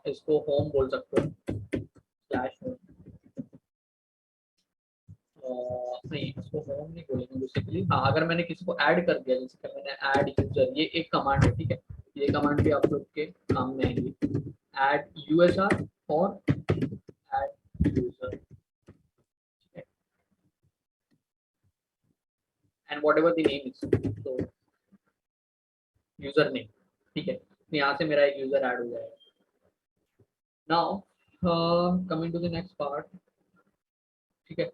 [SPEAKER 1] इसको होम बोल सकते हो, स्लैश होम। नहीं, इसको होम नहीं बोलेंगे बेसिकली। हाँ, अगर मैंने किसी को ऐड कर दिया, जैसे कि मैंने ऐड यूजर, ये एक कमांड है, ठीक है। ये कमांड भी आप लोग के काम में आएगी, ऐड यूएसआर और add user, and whatever the name is, तो यूजर नेम, ठीक है। तो यहाँ से मेरा एक यूजर ऐड हो जाएगा। Now coming to the next part, ठीक है।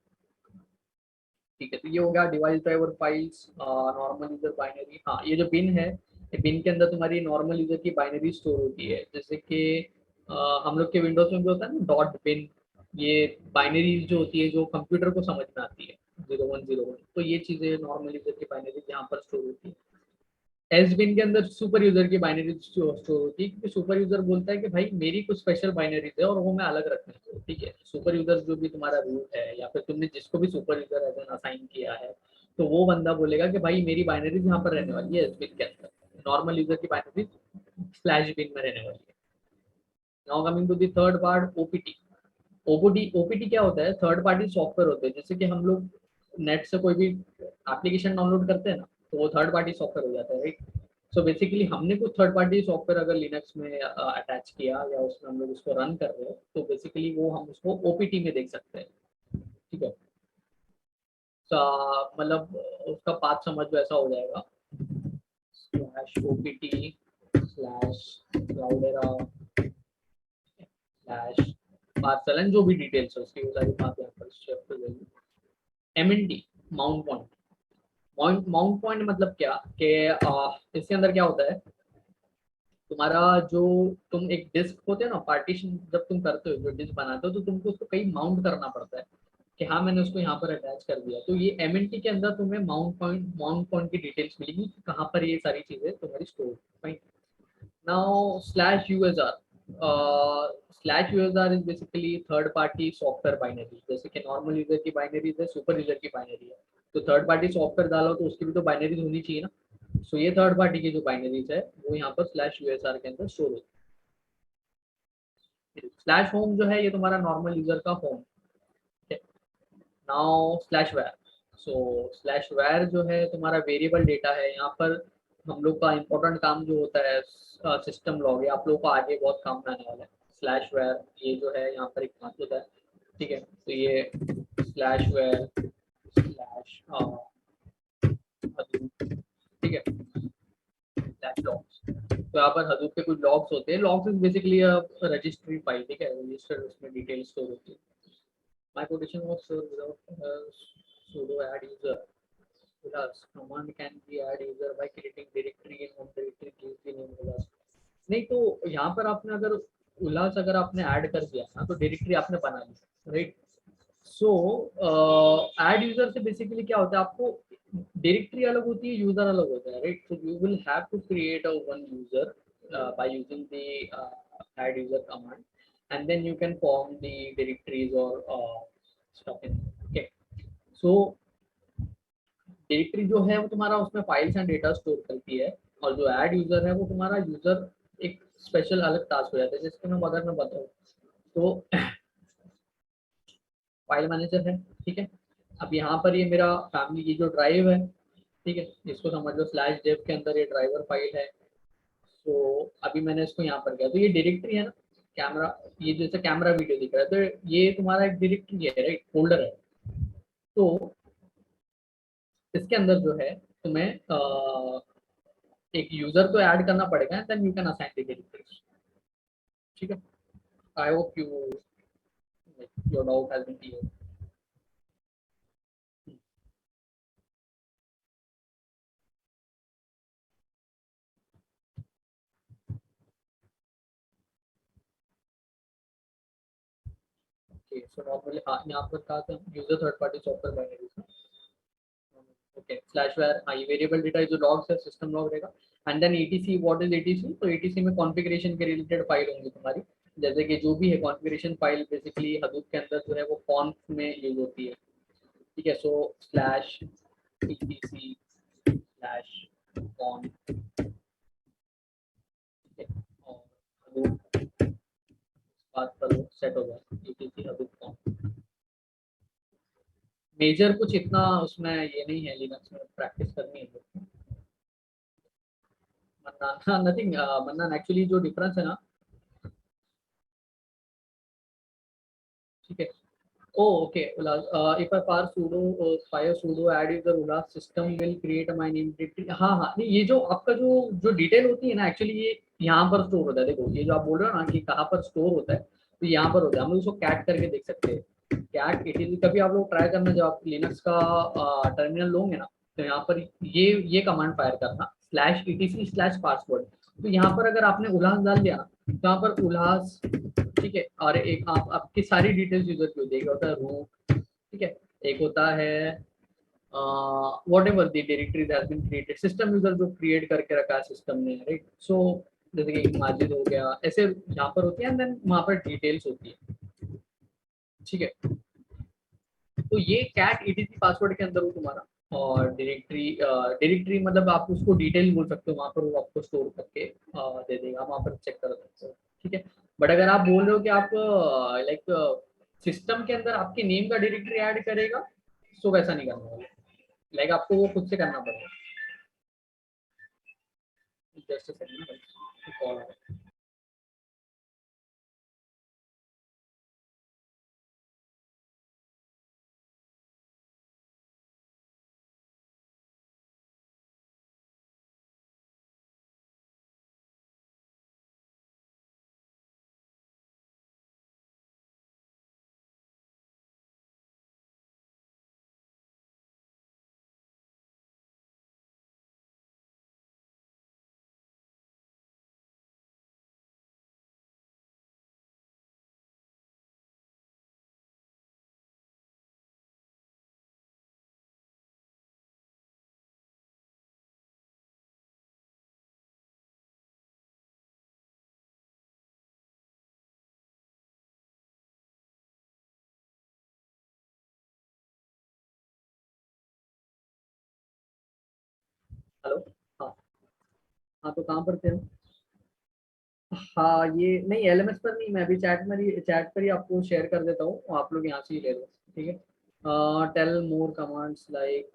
[SPEAKER 1] ठीक है, तो ये हो गया device driver files, normal user binary. हाँ, ये जो बिन है, ये बिन के अंदर तुम्हारी नॉर्मल यूजर की बाइनरी स्टोर होती है। जैसे कि हम लोग के विंडोज में भी होता है ना डॉट बिन, ये बाइनरी जो होती है जो कंप्यूटर को समझ में आती है, 0101, तो ये चीजें नॉर्मल यूजर की बाइनरी यहाँ पर स्टोर होती है। एस बिन के अंदर सुपर यूजर की बाइनरी स्टोर होती है, क्योंकि सुपर यूजर बोलता है कि भाई मेरी कुछ स्पेशल बाइनरीज है और वो मैं अलग रखना चाहिए, ठीक है। सुपर यूजर जो भी तुम्हारा रूट है या फिर तुमने जिसको भी super user as an assign किया है, तो वो बंदा बोलेगा कि भाई मेरी बाइनरीज यहाँ पर रहने वाली है एस बिन के अंदर, नॉर्मल यूजर की बाइनरीज स्लैश बिन में रहने वाली है। Now coming to the third part, OPT. OPT OPT क्या होता है? थर्ड पार्टी सॉफ्टवेयर होते हैं। जैसे कि हम लोग नेट से कोई भी एप्लीकेशन डाउनलोड करते हैं ना, तो वो थर्ड पार्टी सॉफ्टवेयर हो जाता है, राइट। सो बेसिकली हमने कुछ थर्ड पार्टी सॉफ्टवेयर अगर लिनक्स में अटैच किया या उसमें हम लोग उसको रन कर रहे हैं, तो बेसिकली वो हम उसको ओपीटी में देख सकते हैं, ठीक है। मतलब उसका पाथ समझ लो ऐसा हो जाएगा, slash OPT slash क्लाउडेरा slash parcel, जो भी डिटेल्स है उसकी वो सारी बात यहाँ पर शेयर कर देंगे। MNT, mount point. Mount point मतलब क्या कि इसके अंदर क्या होता है, तुम्हारा जो तुम एक डिस्क होते हैं ना, पार्टीशन जब तुम करते हो, जो डिस्क बनाते हो, तो तुमको उसको कहीं माउंट करना पड़ता है कि हाँ मैंने उसको यहाँ पर अटैच कर दिया। तो ये एमएनटी के अंदर तुम्हें माउंट पॉइंट की डिटेल्स मिलेगी कि कहाँ पर ये सारी चीजें तुम्हारी store. Fine. Now slash USR, slash USR is basically third party software binary. जैसे कि नॉर्मल यूजर की बाइनरी है, सुपर यूजर की बाइनरी है, तो थर्ड पार्टी सॉफ्टवेयर डालो तो उसकी भी तो बाइनरीज होनी चाहिए ना। सो ये थर्ड पार्टी की जो बाइनरीज है वो यहाँ पर स्लैश यूएसआर के अंदर स्टोर होती है। स्लैश होम जो है ये तुम्हारा नॉर्मल यूजर का होम है। Now slash var, so slash var जो है तुम्हारा वेरिएबल डेटा है। यहाँ पर हम लोग का इंपॉर्टेंट काम जो होता है सिस्टम लॉग, ये आप लोग को आगे बहुत काम में आने वाला है। स्लैश वेयर ये जो है यहाँ पर एक बात होता है, ठीक है। तो ये स्लैश वेयर स्लैश, ठीक है, स्लैश लॉग्स। तो यहाँ पर हदूप के कुछ लॉग्स होते हैं। Logs is basically registry file, ठीक है, रजिस्टर, उसमें डिटेल स्टोर होती है। My quotation was stored without sudo add user. Plus command can be add user by creating directory in home directory gives the name ulas. नहीं, तो यहाँ पर आपने अगर उल्लास अगर आपने ऐड कर दिया ना, तो डायरेक्टरी आपने बना ली, राइट। सो ऐड यूजर से बेसिकली क्या होता है, आपको डायरेक्टरी अलग होती है, यूजर अलग होता है, right. So you will have to create a one user by using the add user command, and then you can form the directories or stuff in, okay. So directory जो है वो तुम्हारा उसमें फाइल्स एंड डेटा स्टोर करती है, और जो add user है वो तुम्हारा यूजर एक स्पेशल अलग टास्क हो जाता है, जिसके मैं अगर मैं बताऊँ तो फाइल मैनेजर है, ठीक है। अब यहाँ पर ये मेरा फैमिली की जो ड्राइव है, ठीक है, इसको समझ लो स्लैश डेव के अंदर ये ड्राइवर फाइल है। तो अभी मैंने इसको यहाँ पर किया, तो ये डायरेक्टरी है ना, कैमरा, ये जैसे कैमरा वीडियो दिख रहा है, तो ये तुम्हारा एक डायरेक्टरी है, राइट, फोल्डर है। तो इसके अंदर जो है तुम्हें एक यूजर तो ऐड करना पड़ेगा, then you can assign the directories, ठीक है। I hope you your doubt has been clear. Okay, so normally हाँ, यहाँ पर कहा था user third party software binaries, okay. Slash var, हाँ, ये वेरिएबल डेटा जो लॉग्स है, सिस्टम लॉग रहेगा। And then ETC, what is ETC? तो एटीसी में कॉन्फ़िगरेशन के रिलेटेड फाइल होंगी तुम्हारी, जैसे कि जो भी है कॉन्फ़िगरेशन फाइल बेसिकली हडूप के अंदर जो है वो कॉन्फ में यूज होती है। ठीक है। सो स्लैश etc स्लैश ऑन, और hadoop बात करो सेट हो जाए etc hadoop on। मेजर कुछ इतना उसमें ये नहीं है, लिनक्स में प्रैक्टिस करनी है मन्ना, नथिंग मन्ना। एक्चुअली जो डिफरेंस है ना, ठीक है। Oh, okay. Ulas, if I par sudo fire sudo add user ulas system will create a my name directory। हाँ हाँ, नहीं ये जो आपका जो जो डिटेल होती है ना, एक्चुअली ये यहाँ पर स्टोर होता है। देखो ये जो आप बोल रहे हो ना कि कहाँ पर स्टोर होता है, तो यहाँ पर होता है। हम लोग उसको कैट करके देख सकते हैं। कैट इट, कभी आप लोग ट्राई करना, जब आप लिनक्स का टर्मिनल लोगे ना, तो यहाँ पर ये कमांड फायर करना स्लैश etc स्लैश पासवर्ड। तो यहाँ पर अगर आपने उल्लास डाल दिया ना, तो यहाँ पर उल्लास, ठीक है। और एक आप आपकी सारी डिटेल्स यूजर की होती है। एक होता है रूट, ठीक है। एक होता है whatever the directory that been created, system user जो क्रिएट करके रखा है सिस्टम ने, राइट। सो जैसे कि माजिद हो गया, ऐसे यहाँ पर होती है, एंड देन वहाँ पर डिटेल्स होती है, ठीक है। तो ये कैट etc पासवर्ड के अंदर हो तुम्हारा। और डायरेक्टरी मतलब आप उसको डिटेल बोल सकते हो, वहाँ पर वो आपको स्टोर करके दे देगा, वहाँ पर चेक कर सकते हो, ठीक है। बट अगर आप बोल रहे हो कि आप लाइक सिस्टम के अंदर आपके नेम का डायरेक्टरी ऐड करेगा, तो वैसा नहीं करना होगा। लाइक आपको वो खुद से करना पड़ेगा। Just second, call. हेलो। हाँ हाँ, तो कहाँ पर थे हम? हाँ ये नहीं, एलएमएस पर नहीं, मैं अभी चैट पर ही आपको शेयर कर देता हूँ, आप लोग यहाँ से ही ले लो, ठीक है। टेल मोर कमांड्स लाइक,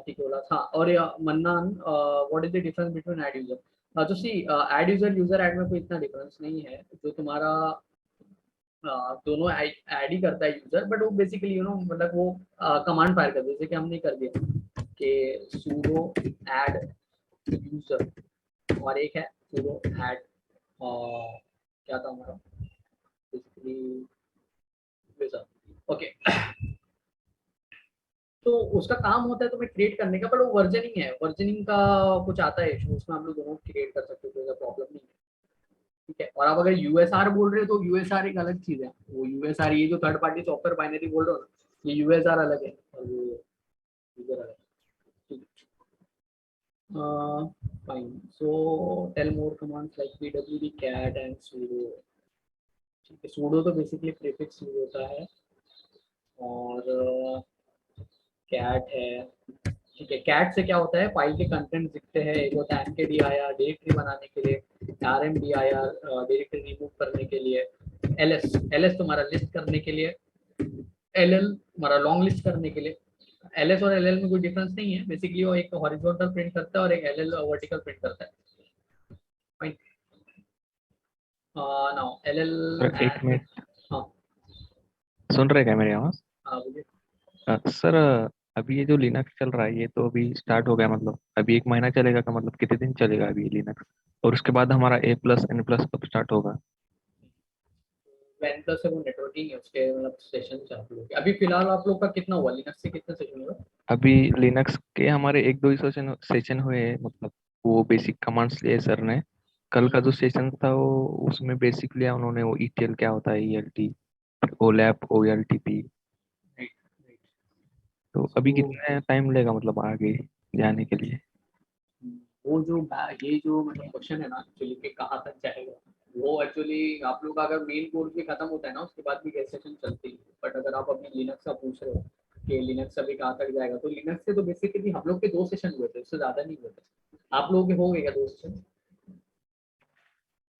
[SPEAKER 1] ठीक है बोला। हाँ, और mannan, what is the difference between add user. तो सी ऐड यूजर यूजर ऐड में कोई इतना डिफरेंस नहीं है। जो तुम्हारा दोनों ऐड ही करता है यूजर, बट वो बेसिकली मतलब वो कमांड फायर करता है, जैसे कि हमने कर दिया कि sudo add यूजर, और एक है sudo add क्या था हमारा बेसिकली यूजर, ओके। तो उसका काम होता है तुम्हें क्रिएट करने का, बट वो वर्जनिंग है, वर्जनिंग का कुछ आता है इशू, उसमें हम लोग दोनों क्रिएट कर सकते हो, कोई प्रॉब्लम नहीं है, ठीक है। और आप अगर यूएसआर बोल रहे हो, तो यूएसआर एक अलग चीज है। वो यूएसआर, ये जो थर्ड पार्टी सॉफ्टवेयर बाइनरी बोल रहे हो ना, ये यूएसआर अलग है और वो यूजर अलग है, ठीक है। Fine. So tell more commands like pwd cat and sudo, ठीक है। sudo तो बेसिकली प्रीफिक्स यूज होता है, और कैट है, ठीक है। कैट से क्या होता है, फाइल के कंटेंट दिखते हैं। एक होता है mkdir डायरेक्टरी बनाने के लिए, rmdir डायरेक्टरी रिमूव करने के लिए, ls तुम्हारा लिस्ट करने के लिए, ll तुम्हारा लॉन्ग लिस्ट करने के लिए। ls और ll में कोई डिफरेंस नहीं है, बेसिकली वो एक हॉरिजॉन्टल प्रिंट करता है और एक ll वर्टिकल प्रिंट करता है। फाइन। नाउ ll
[SPEAKER 3] सर एक
[SPEAKER 1] एंड,
[SPEAKER 3] मिनट,
[SPEAKER 1] हाँ
[SPEAKER 3] सुन रहे क्या मेरी आवाज़?
[SPEAKER 1] हाँ बोलिए।
[SPEAKER 3] सर अभी ये जो लिनक्स चल रहा है ये तो अभी स्टार्ट हो गया, मतलब अभी एक महीना चलेगा का मतलब कितने दिन चलेगा अभी लिनक्स? और उसके बाद हमारा A+N+ कब स्टार्ट होगा?
[SPEAKER 1] वैन प्लस है वो नेटवर्किंग है, उसके मतलब सेशन है आप लोग के। अभी फिलहाल आप लोग का कितना हुआ, लिनक्स से कितने सेशन हुआ?
[SPEAKER 3] अभी लिनक्स के हमारे एक दो ही सेशन सेशन हुए हैं, मतलब वो बेसिक कमांड्स लिए सर ने। कल का जो सेशन था वो उसमें बेसिक लिया उन्होंने, वो ETL क्या होता है, ELT, OLAP, OLTP।
[SPEAKER 1] Right right.
[SPEAKER 3] तो अभी
[SPEAKER 1] तो
[SPEAKER 3] कितना टाइम लगेगा मतलब आगे जाने के लिए?
[SPEAKER 1] वो जो ये जो मतलब क्वेश्चन है ना एक्चुअली कि कहाँ तक जाएगा, वो एक्चुअली आप लोग का अगर मेन कोर्स भी खत्म होता है ना, उसके बाद भी सेशन चलती है। बट अगर आप अपनी लिनक्स का पूछ रहे हो, कि लिनक्स अभी कहाँ तक जाएगा। तो लिनक्स से तो बेसिकली हम लोग के 2 सेशन हुए थे, उससे ज़्यादा नहीं हुए थे। आप लोगों के हो गए क्या 2 सेशन?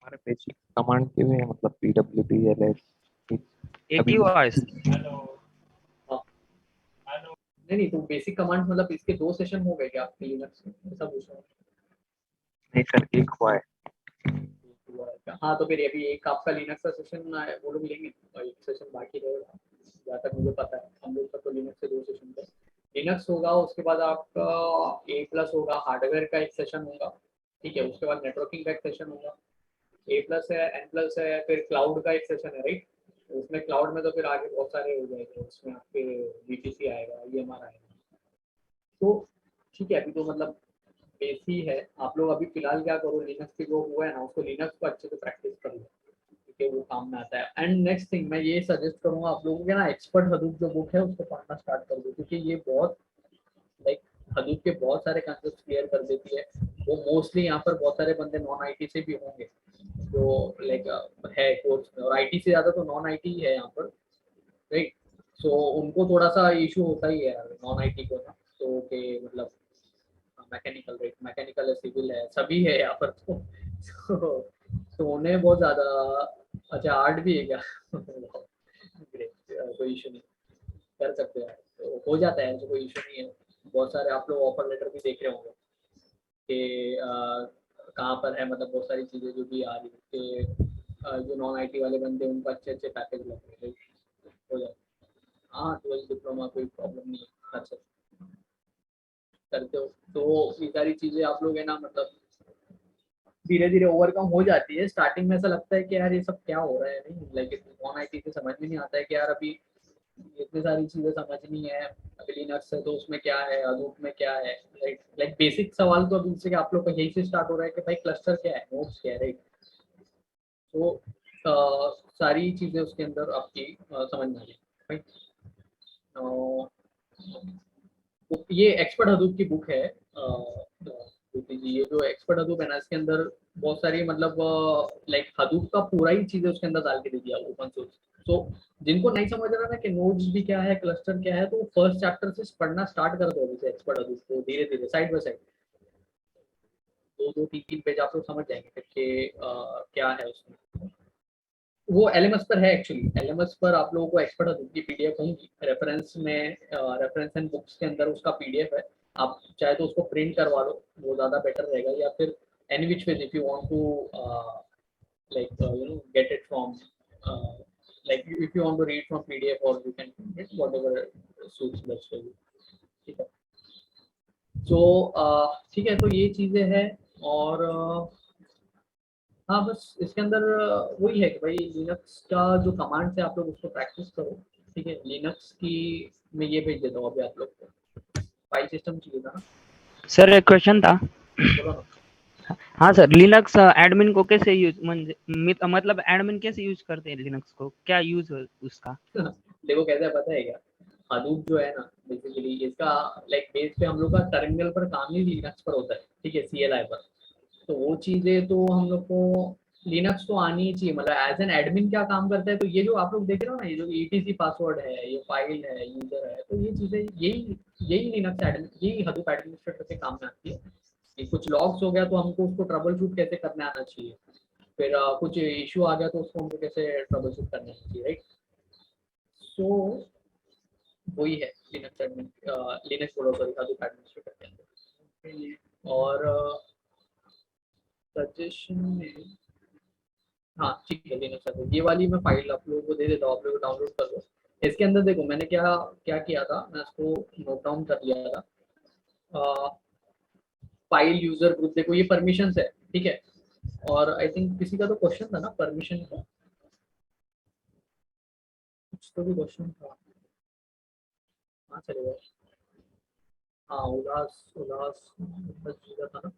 [SPEAKER 3] हमारे बेसिक कमांड के भी है, मतलब PWD LS
[SPEAKER 2] एक
[SPEAKER 3] अभी
[SPEAKER 2] ही वॉइस।
[SPEAKER 1] हाँ। नहीं नहीं, तो बेसिक कमांड मतलब इसके 2 सेशन हो गए क्या आपके लिनक्स में, ऐसा पूछ रहा हूँ।
[SPEAKER 3] नहीं सर, एक हुआ है।
[SPEAKER 1] हाँ, तो फिर अभी एक आपका लिनक्स का सेशन वो लोग लेंगे और एक सेशन बाकी रहेगा, जहाँ तक मुझे पता है। हम लोग का तो लिनक्स से 2 सेशन थे। लिनक्स होगा, उसके बाद आपका A+ होगा, हार्डवेयर का एक सेशन होगा, ठीक है। उसके बाद नेटवर्किंग का एक सेशन होगा, A+ है, N+ है, फिर क्लाउड का एक सेशन है, राइट। उसमें क्लाउड में तो फिर आगे बहुत सारे हो जाएंगे, उसमें आपके VPC आएगा, EMR आएगा। तो ठीक है, अभी तो मतलब बेस ही है। आप लोग अभी फिलहाल क्या करो, लिनक्स के जो हुआ है ना, उसको लिनक्स को अच्छे से प्रैक्टिस कर लो, क्योंकि वो काम में आता है। एंड नेक्स्ट थिंग मैं ये सजेस्ट करूंगा आप लोगों के ना, एक्सपर्ट हडूप जो बुक है उसको पढ़ना स्टार्ट कर दो, क्योंकि ये बहुत लाइक हडूप के बहुत सारे कंसेप्ट क्लियर कर देती है। वो मोस्टली यहाँ पर बहुत सारे बंदे नॉन आईटी से भी होंगे जो लाइक है कोर्स में, और आईटी से ज़्यादा तो नॉन आईटी है यहाँ पर, राइट। सो उनको थोड़ा सा इशू होता ही है नॉन आईटी को ना, तो कि मतलब मैकेनिकल, राइट, मैकेनिकल है, सिविल है, सभी है यहाँ पर। तो उन्हें बहुत ज़्यादा। अच्छा, आर्ट भी है क्या? ग्रेट, कोई इशू नहीं, कर सकते हैं, तो हो जाता है, ऐसा कोई इशू नहीं है। बहुत सारे आप लोग ऑफर लेटर भी देख रहे होंगे कि कहाँ पर है, मतलब बहुत सारी चीज़ें जो भी आ रही है कि जो नॉन आईटी वाले बंदे उनको अच्छे अच्छे पैकेज लग रहे हैं, हो जाता है। हाँ, 12th डिप्लोमा कोई प्रॉब्लम नहीं है, अच्छा करते हो तो ये सारी चीज़ें आप लोग है ना, मतलब धीरे धीरे ओवरकम हो जाती है। स्टार्टिंग में ऐसा लगता है कि यार ये सब क्या हो रहा है, नहीं लाइक नॉन आईटी से समझ में नहीं आता है कि यार अभी इतनी सारी चीजें समझनी है। अभी लिनक्स है तो उसमें क्या है, हडूप में क्या है, लाइक बेसिक सवाल तो अभी से आप लोग का यही से स्टार्ट हो रहा है कि भाई क्लस्टर क्या है, नोड्स क्या है, राइट। तो सारी चीजें उसके अंदर आपकी समझ में आ जाएगी, राइट। ये एक्सपर्ट हडूप की बुक है, ज्योति जी। ये जो एक्सपर्ट हडूप है ना, इसके अंदर बहुत सारी मतलब लाइक हडूप का पूरा ही चीजें उसके अंदर डाल के दे दिया ओपन सोर्स। तो जिनको नहीं समझ रहा ना कि नोड्स भी क्या है, क्लस्टर क्या है, तो फर्स्ट चैप्टर से पढ़ना स्टार्ट कर दो जैसे एक्सपर्ट हडूप को, धीरे धीरे साइड बाय साइड 2-2 3-3 पेज आप लोग समझ जाएंगे फिर कि क्या है उसमें। वो LMS पर है एक्चुअली, LMS पर आप लोगों को एक्सपर्ट हडूप की PDF होंगी, रेफरेंस में रेफरेंस एंड बुक्स के अंदर उसका PDF है। आप चाहे तो उसको प्रिंट करवा लो, वो ज़्यादा बेटर रहेगा, या फिर any which way if you want to like get it from like if you want to read from PDF or you can print it, whatever suits best for you, ठीक है। तो ठीक है, तो ये चीज़ें हैं। और हाँ, बस इसके अंदर वही है कि भाई लिनक्स का जो कमांड्स है आप लोग उसको प्रैक्टिस करो, ठीक है। लिनक्स की मैं ये भेज देता हूँ अभी आप लोग को, फाइल सिस्टम चाहिए था ना,
[SPEAKER 2] सर एक क्वेश्चन था।
[SPEAKER 1] बोलो ना।
[SPEAKER 2] हाँ सर, लिनक्स एडमिन को कैसे यूज मतलब एडमिन कैसे यूज करते हैं लिनक्स को, क्या यूज है उसका?
[SPEAKER 1] देखो कैसे है पता है क्या, हडूप जो है ना बेसिकली इसका लाइक बेस पे हम लोग का टर्मिनल पर काम ही लिनक्स पर होता है, ठीक है, CLI पर। तो वो चीजें तो हम लोग को लिनक्स तो आनी ही चाहिए। मतलब एज एन एडमिन क्या काम करता है, तो ये जो आप लोग देख रहे हो ना, ये जो ETC पासवर्ड है, ये फाइल है, यूजर है, तो ये चीजें यही यही लिनक्स एडमिन, यही हडूप एडमिनिस्ट्रेटर के काम में आती है। कि कुछ लॉग्स हो गया तो हमको उसको ट्रबल शूट कैसे करने आना चाहिए, फिर कुछ इशू आ गया तो उसको हमको कैसे ट्रबल शूट करना चाहिए, राइट। सो वही है लिनक्स एडमिन, लिनक्स बोलो सॉरी, हडूप एडमिनिस्ट्रेटर के अंदर। और सजेशन में हाँ ठीक है, लिनक्स एडमिन ये वाली मैं फाइल आप लोगों को दे देता हूँ, आप लोग डाउनलोड कर लो। इसके अंदर देखो मैंने क्या क्या किया था, मैं इसको नोट डाउन कर लिया था। फाइल यूजर ग्रुप, देखो ये परमिशंस है, ठीक है। और आई थिंक किसी का तो क्वेश्चन था ना परमिशन का, कुछ तो भी क्वेश्चन था। हाँ चलेगा। हाँ, उल्लास उल्लास उल्लास जी का था ना,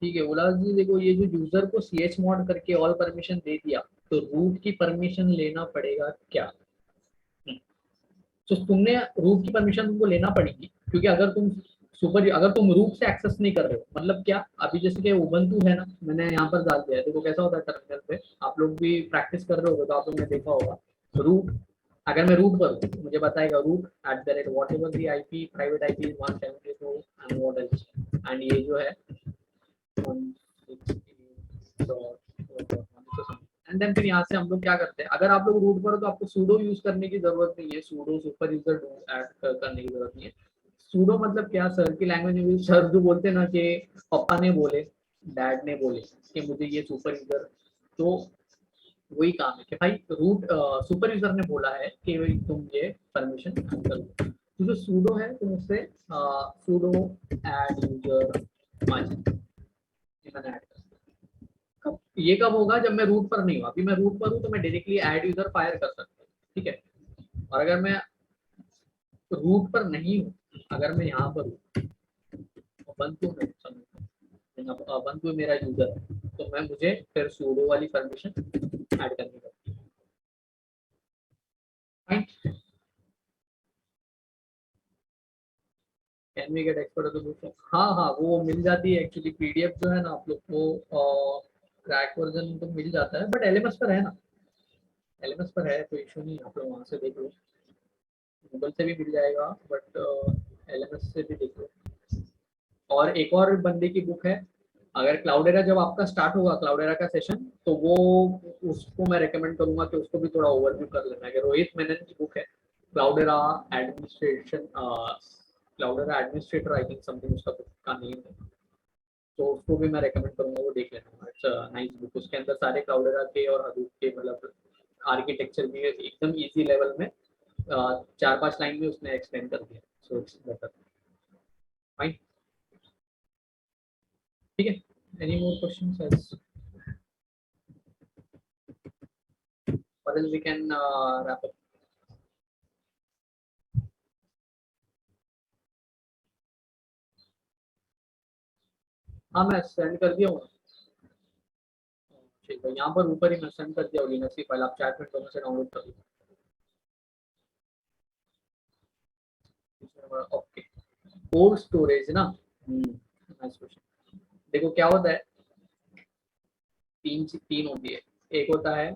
[SPEAKER 1] ठीक है। उल्लास जी देखो, ये जो यूजर को chmod करके ऑल परमिशन दे दिया, तो रूट की परमिशन लेना पड़ेगा क्या? तो तुमने रूट की परमिशन तुमको लेना पड़ेगी, क्योंकि अगर तुम रूट से एक्सेस नहीं कर रहे हो, मतलब क्या, अभी जैसे कि उबंटू है ना, मैंने यहाँ पर डाल दिया है, देखो कैसा होता है टर्मिनल पे, आप लोग भी प्रैक्टिस कर रहे होगे तो आप लोग ने देखा होगा। रूट अगर मैं रूट पर हूँ तो मुझे बताएगा root @whatever the IP private IP is 172 and what else, and ये जो है 168.1 एंड देन फिर यहाँ से हम लोग क्या करते हैं, अगर आप लोग रूट पर हो तो आपको सूडो यूज करने की जरूरत नहीं है, सूडो सुपर यूजर ऐड करने की जरूरत नहीं है। सूडो मतलब क्या, सर की लैंग्वेज में सर जो बोलते हैं ना कि पापा ने बोले, डैड ने बोले कि मुझे ये सुपर यूजर, तो वही काम है कि भाई रूट सुपर यूजर ने बोला है कि भाई तुम ये परमिशन करो, तो जो सूडो है तुम उससे pseudo add user manage add कर, ये कब होगा जब मैं रूट पर नहीं हूँ, अभी मैं रूट पर हूँ तो मैं डायरेक्टली ऐड यूजर फायर कर सकता हूँ, ठीक है। और अगर मैं रूट पर नहीं हूँ, अगर मैं यहाँ पर हूँ बंतु बंतु मेरा यूजर है, तो मैं मुझे फिर सूडो वाली परमिशन ऐड करनी पड़ती है। Can we get expert solution, हाँ हाँ वो मिल जाती है एक्चुअली, पीडीएफ जो है ना आप लोग को क्रैक वर्जन तो मिल जाता है, बट एलएमएस पर है ना, एलएमएस पर है, कोई इशू नहीं, आप लोग वहाँ से देख लो, गूगल से भी मिल जाएगा, बट एलएमएस से भी देख लो। और एक और बंदे की बुक है, अगर क्लाउडेरा जब आपका स्टार्ट होगा क्लाउडेरा का सेशन, तो वो उसको मैं रेकमेंड करूंगा कि उसको भी थोड़ा ओवरव्यू कर लेना है। रोहित मेनन की बुक है क्लाउडेरा administration, क्लाउडेरा administrator I think something उसका बुक का नेम है, तो उसको भी मैं रेकमेंड करूंगा, वो देख लेना, इट्स नाइस बुक। उसके अंदर सारे क्लाउडेरा के और हडूप के मतलब आर्किटेक्चर भी एकदम इजी लेवल में 4-5 लाइन में उसने एक्सप्लेन कर दिया, सो इट्स बेटर, फाइन, ठीक है। Any more questions, or else we can wrap up. हाँ मैं सेंड कर दिया हूँ, ठीक है, यहाँ पर ऊपर ही मैं सेंड कर दिया होगी नसी फाइल, आप चैट में से डाउनलोड कर लीजिए। ओके, कोल्ड स्टोरेज ना, नाइस क्वेश्चन। देखो क्या होता है, तीन होती है, एक होता है,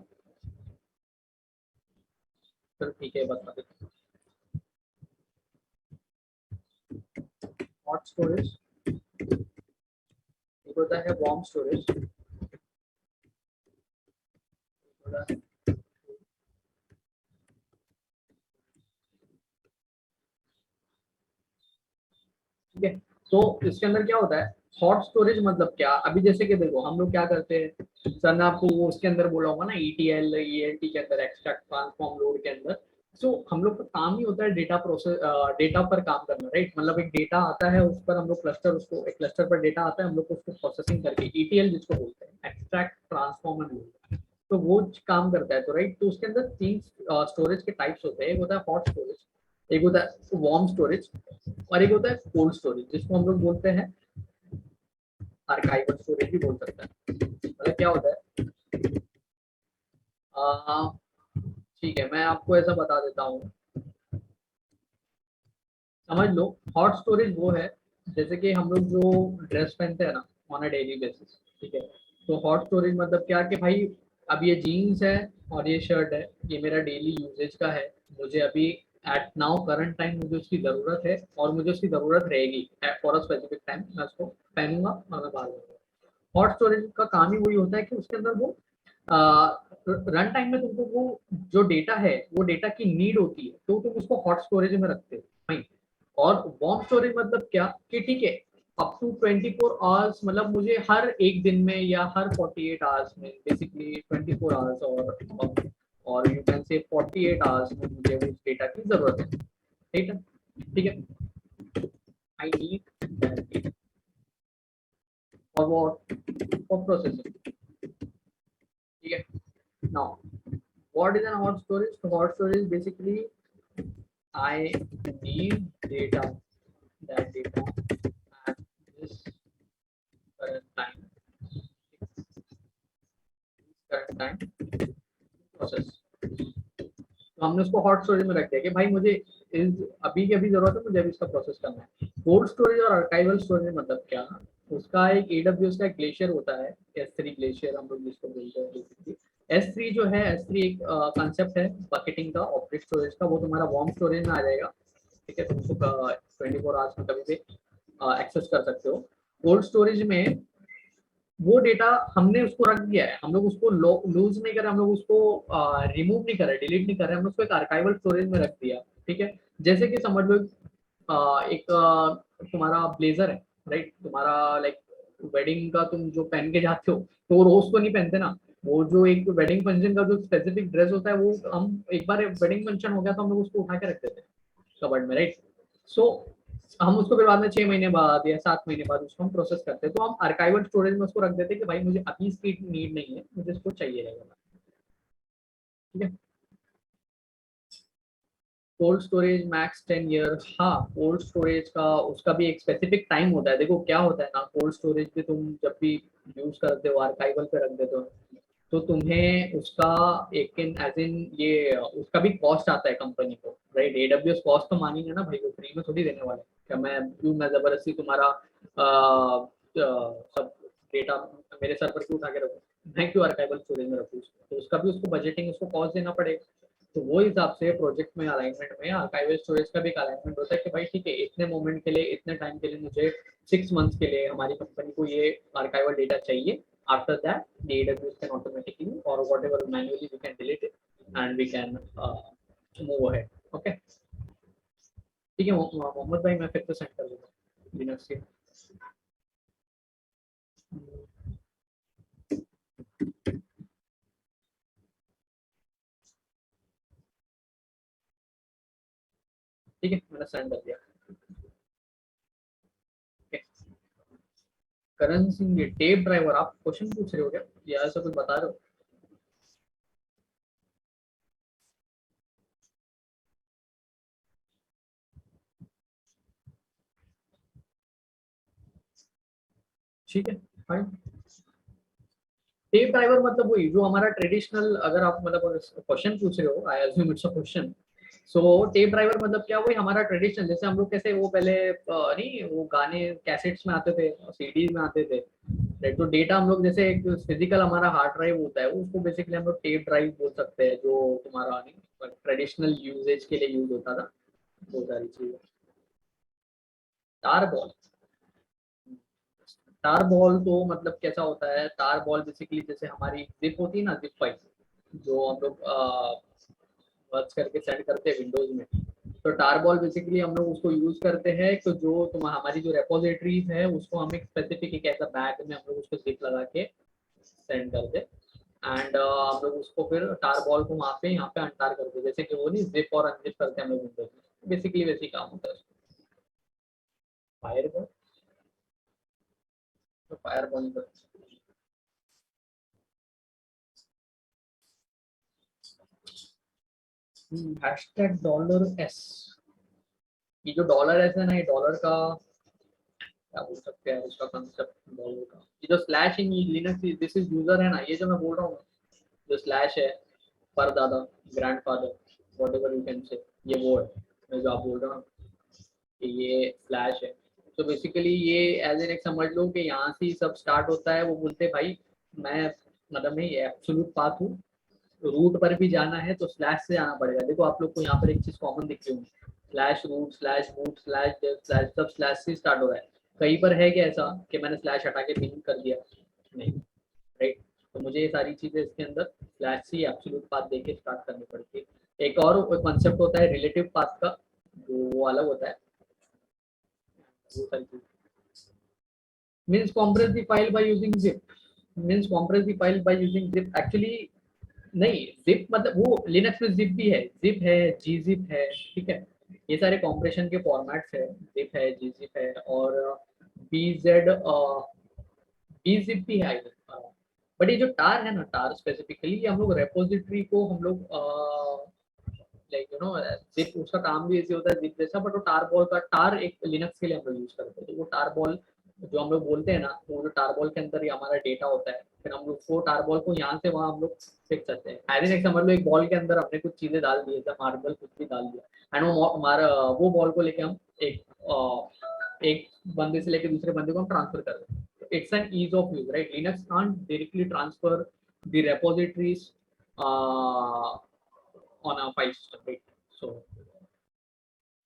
[SPEAKER 1] चलो ठीक है बता देता हूँ, हॉट स्टोरेज, एक होता है वार्म स्टोरेज, ठीक है। तो इसके अंदर क्या होता है, हॉट स्टोरेज मतलब क्या, अभी जैसे कि देखो हम लोग क्या करते हैं, सर ने आपको वो उसके अंदर बोला होगा ना, ETL ELT के अंदर, एक्सट्रैक्ट ट्रांसफॉर्म लोड के अंदर, सो हम लोग का काम ही होता है डेटा प्रोसेस, डेटा पर काम करना, राइट। मतलब एक डेटा आता है उस पर हम लोग क्लस्टर, उसको एक क्लस्टर पर डेटा आता है, हम लोग उसको प्रोसेसिंग करके, ETL जिसको बोलते हैं, एक्सट्रैक्ट ट्रांसफॉर्म एंड लोड, तो वो काम करता है, तो राइट। तो उसके अंदर 3 स्टोरेज के टाइप्स होते हैं, एक होता है हॉट स्टोरेज, एक होता है वार्म स्टोरेज, और एक होता है कोल्ड स्टोरेज, जिसको हम लोग बोलते हैं आर्काइवल स्टोरेज भी बोल सकते हैं। मतलब क्या होता है, ठीक है मैं आपको ऐसा बता देता हूँ, समझ लो। हॉट स्टोरेज वो है जैसे कि हम लोग जो ड्रेस पहनते हैं ना ऑन अ डेली बेसिस, ठीक है, तो हॉट स्टोरेज मतलब क्या कि भाई अब ये जीन्स है और ये शर्ट है, ये मेरा डेली यूजेज का है, मुझे अभी एट नाउ करंट टाइम मुझे उसकी ज़रूरत है और मुझे उसकी ज़रूरत रहेगी फॉर अ स्पेसिफिक टाइम, मैं उसको पहनूंगा और मैं बाहर जाऊंगा। हॉट स्टोरेज का काम ही वही होता है कि उसके अंदर वो रन टाइम में तुमको वो जो डेटा है वो डेटा की नीड होती है, तो तुम उसको हॉट स्टोरेज में रखते हो, फाइन। और वार्म स्टोरेज मतलब क्या कि ठीक है, अप टू 24 आवर्स, मतलब मुझे हर एक दिन में या हर 48 आवर्स में, बेसिकली 24 आवर्स और यू कैन से 48 आवर्स में मुझे उस डेटा की जरूरत है, ठीक है, ठीक है। I need that data for what, for processing, ठीक है। Now what is an hot storage? So hot storage basically I need data, that data at this current time, process, तो हमने उसको हॉट स्टोरेज में रख दिया कि भाई मुझे इस अभी की अभी जरूरत है, मुझे अभी इसका प्रोसेस करना है। कोल्ड स्टोरेज और आर्काइवल स्टोरेज मतलब क्या, उसका एक AWS का ग्लेशियर होता है, S3 ग्लेशियर हम लोग जिसको बोलते हैं बेसिकली, S3 जो है, S3 एक कंसेप्ट है बकेटिंग का, ऑब्जेक्ट स्टोरेज का, वो तुम्हारा वार्म स्टोरेज में आ जाएगा, ठीक है, तुम उसको 24 आवर्स में कभी भी एक्सेस कर सकते हो। कोल्ड स्टोरेज में वो डेटा हमने उसको रख दिया है, हम लोग उसको लूज नहीं कर रहे, हम लोग उसको रिमूव नहीं कर रहे, डिलीट नहीं कर रहे, हम उसको एक आर्काइवल स्टोरेज में रख दिया, ठीक है। जैसे कि समझ लो एक तुम्हारा ब्लेजर है, राइट, तुम्हारा लाइक वेडिंग का तुम जो पहन के जाते हो, तो वो रोज तो नहीं पहनते ना, वो जो एक वेडिंग फंक्शन का जो स्पेसिफिक ड्रेस होता है, वो हम एक बार वेडिंग फंक्शन हो गया तो हम लोग उसको उठा के रखते थे कबर्ड में, राइट। सो हम उसको फिर बाद में 6 महीने बाद या 7 महीने बाद उसको हम प्रोसेस करते हैं, तो हम आर्काइवल स्टोरेज में उसको रख देते हैं कि भाई मुझे अभी इसकी नीड नहीं है, मुझे इसको चाहिए रहेगा, ठीक है। कोल्ड स्टोरेज मैक्स 10 ईयर, हाँ कोल्ड स्टोरेज का उसका भी एक स्पेसिफिक टाइम होता है। देखो क्या होता है ना, कोल्ड स्टोरेज पे तुम जब भी यूज करते हो, आर्काइवल पे रख देते हो, तो तुम्हें उसका एक एज इन ये उसका भी कॉस्ट आता है कंपनी को, राइट। AWS कॉस्ट तो मानेंगे ना भाई, वो फ्री में थोड़ी देने वाले हैं। क्या मैं जबरदस्ती तुम्हारा सब डेटा मेरे सर पर क्यों उठा के रखूँ, मैं क्यों आर्काइवल स्टोरेज में रखूँ, तो उसका भी उसको बजटिंग, उसको कॉस्ट देना पड़ेगा। तो वो हिसाब से प्रोजेक्ट में अलाइनमेंट में आर्काइवल स्टोरेज का भी एक अलाइनमेंट होता है कि भाई ठीक है, इतने मोमेंट के लिए, इतने टाइम के लिए, मुझे 6 मंथ्स के लिए हमारी कंपनी को ये आर्काइवल डेटा चाहिए। After that, the AWS can automatically or whatever manually we can delete it and we can move ahead. Okay. ठीक है मोहम्मद भाई, मैं फिर से सेंड कर दूंगा लिनक्स के। ठीक है, मैंने सेंड कर दिया। करण सिंह, ये टेप ड्राइवर, आप क्वेश्चन पूछ रहे हो क्या या ऐसा कुछ बता रहे हो? ठीक है फाइन। टेप ड्राइवर मतलब वही जो हमारा ट्रेडिशनल, अगर आप मतलब क्वेश्चन पूछ रहे हो, I assume it's a question. So tape driver मतलब क्या, वही हमारा ट्रेडिशनल, जैसे हम लोग कैसे वो पहले नहीं वो गाने कैसेट्स में आते थे, सीडीज में आते थे, राइट। तो डेटा हम लोग जैसे एक फिजिकल हमारा हार्ड ड्राइव होता है, उसको बेसिकली हम लोग टेप ड्राइव बोल सकते हैं, जो तुम्हारा नहीं ट्रेडिशनल यूजेज के लिए यूज होता था, वो सारी चीजें। तार बॉल, तार बॉल तो मतलब कैसा होता है, तार बॉल बेसिकली जैसे हमारी जिप होती है ना, जिप फाइल जो हम लोग वर्क करके सेंड करते हैं विंडोज में, तो टार बॉल बेसिकली हम लोग उसको यूज करते हैं, तो जो तुम हमारी जो रेपोजिटरीज है उसको हम एक स्पेसिफिक एक ऐसा बैग में हम लोग उसको जिप लगा के सेंड करते हैं, एंड हम लोग उसको फिर टार बॉल को वहाँ पे अनटार करते हैं, जैसे कि वो नहीं जिप और अनजिप करते हैं हम लोग विंडोज में, बेसिकली वैसे ही काम होता है। फायर बॉल, तो फायर बॉल $$S, ये जो $S है ना, ये डॉलर का क्या बोल सकते हैं उसका कंसेप्ट डॉलर का, ये जो slash in Linux this is user है ना, ये जो मैं बोल रहा हूँ, जो स्लैश है, परदादा, grandfather, whatever you can say, ये वो है मैं जो आप बोल रहा हूँ कि ये स्लैश है। तो बेसिकली ये एज एन एक समझ लो कि यहाँ से ही सब स्टार्ट होता है, वो बोलते हैं भाई मैं मतलब नहीं एब्सोल्यूट पाथ हूँ, रूट पर भी जाना है तो स्लैश से आना पड़ेगा। देखो आप लोग को यहाँ पर एक चीज कॉमन दिख रही होगी, slash root slash boot slash dev slash, सब स्लैश से स्टार्ट हो रहा है। कहीं पर है क्या ऐसा कि मैंने स्लैश हटा के बिन कर दिया? नहीं, राइट। तो मुझे ये सारी चीजें इसके अंदर स्लैश से एब्सोल्यूट पाथ देके स्टार्ट करनी पड़ती है। एक और कॉन्सेप्ट होता है रिलेटिव पाथ का, जो वो अलग होता है, वो सारी चीज means compress the file by using zip, means compress the file by using zip, actually नहीं, जिप मतलब वो लिनक्स में जिप भी है, जिप है, जी जिप है, ठीक है, ये सारे कॉम्प्रेशन के फॉर्मेट्स है, जिप है, जी जिप है, और बीजेड बीजिप भी है, बट ये जो टार है ना, टार स्पेसिफिकली ये हम लोग रेपोजिटरी को हम लोग लाइक यू नो जिप, उसका काम भी ऐसे होता है जिप जैसा, बट वो टार बॉल का, टार एक लिनक्स के लिए हम लोग यूज करते हैं, तो वो टार बॉल जो हम लोग बोलते हैं ना, वो जो टार बॉल के अंदर ही हमारा डेटा होता है, फिर हम लोग वो टार बॉल को यहाँ से वहाँ हम लोग फिक्स करते हैं। एज एक समझ लो एक बॉल के अंदर हमने कुछ चीजें डाल दी, जैसे मार्बल कुछ भी डाल दिया, एंड वो हमारा वो बॉल को लेके हम एक बंदे से लेके दूसरे बंदे को हम ट्रांसफर कर दें। It's an ease of use, right. Linux can't directly transfer the repositories on a file system, right? So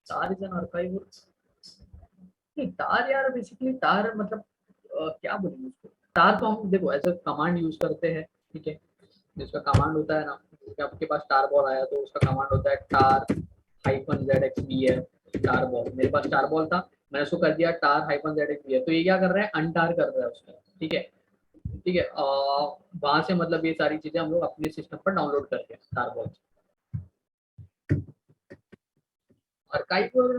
[SPEAKER 1] tar is an archiver. नहीं, तार यार बेसिकली तार मतलब क्या बोलेंगे उसको, तार तो हम देखो एज अ कमांड यूज करते हैं, ठीक है, जिसका कमांड होता है ना, कि आपके पास टार बॉल आया तो उसका कमांड होता है टार -ZXBF टार बॉल, मेरे पास टार बॉल था, मैंने उसको कर दिया टार -ZXBF, तो ये क्या कर रहा है, अनटार कर रहा है उसका, ठीक है, ठीक है, वहां से मतलब ये सारी चीजें हम लोग अपने सिस्टम पर डाउनलोड करते हैं टार बॉल। आर्काइवर,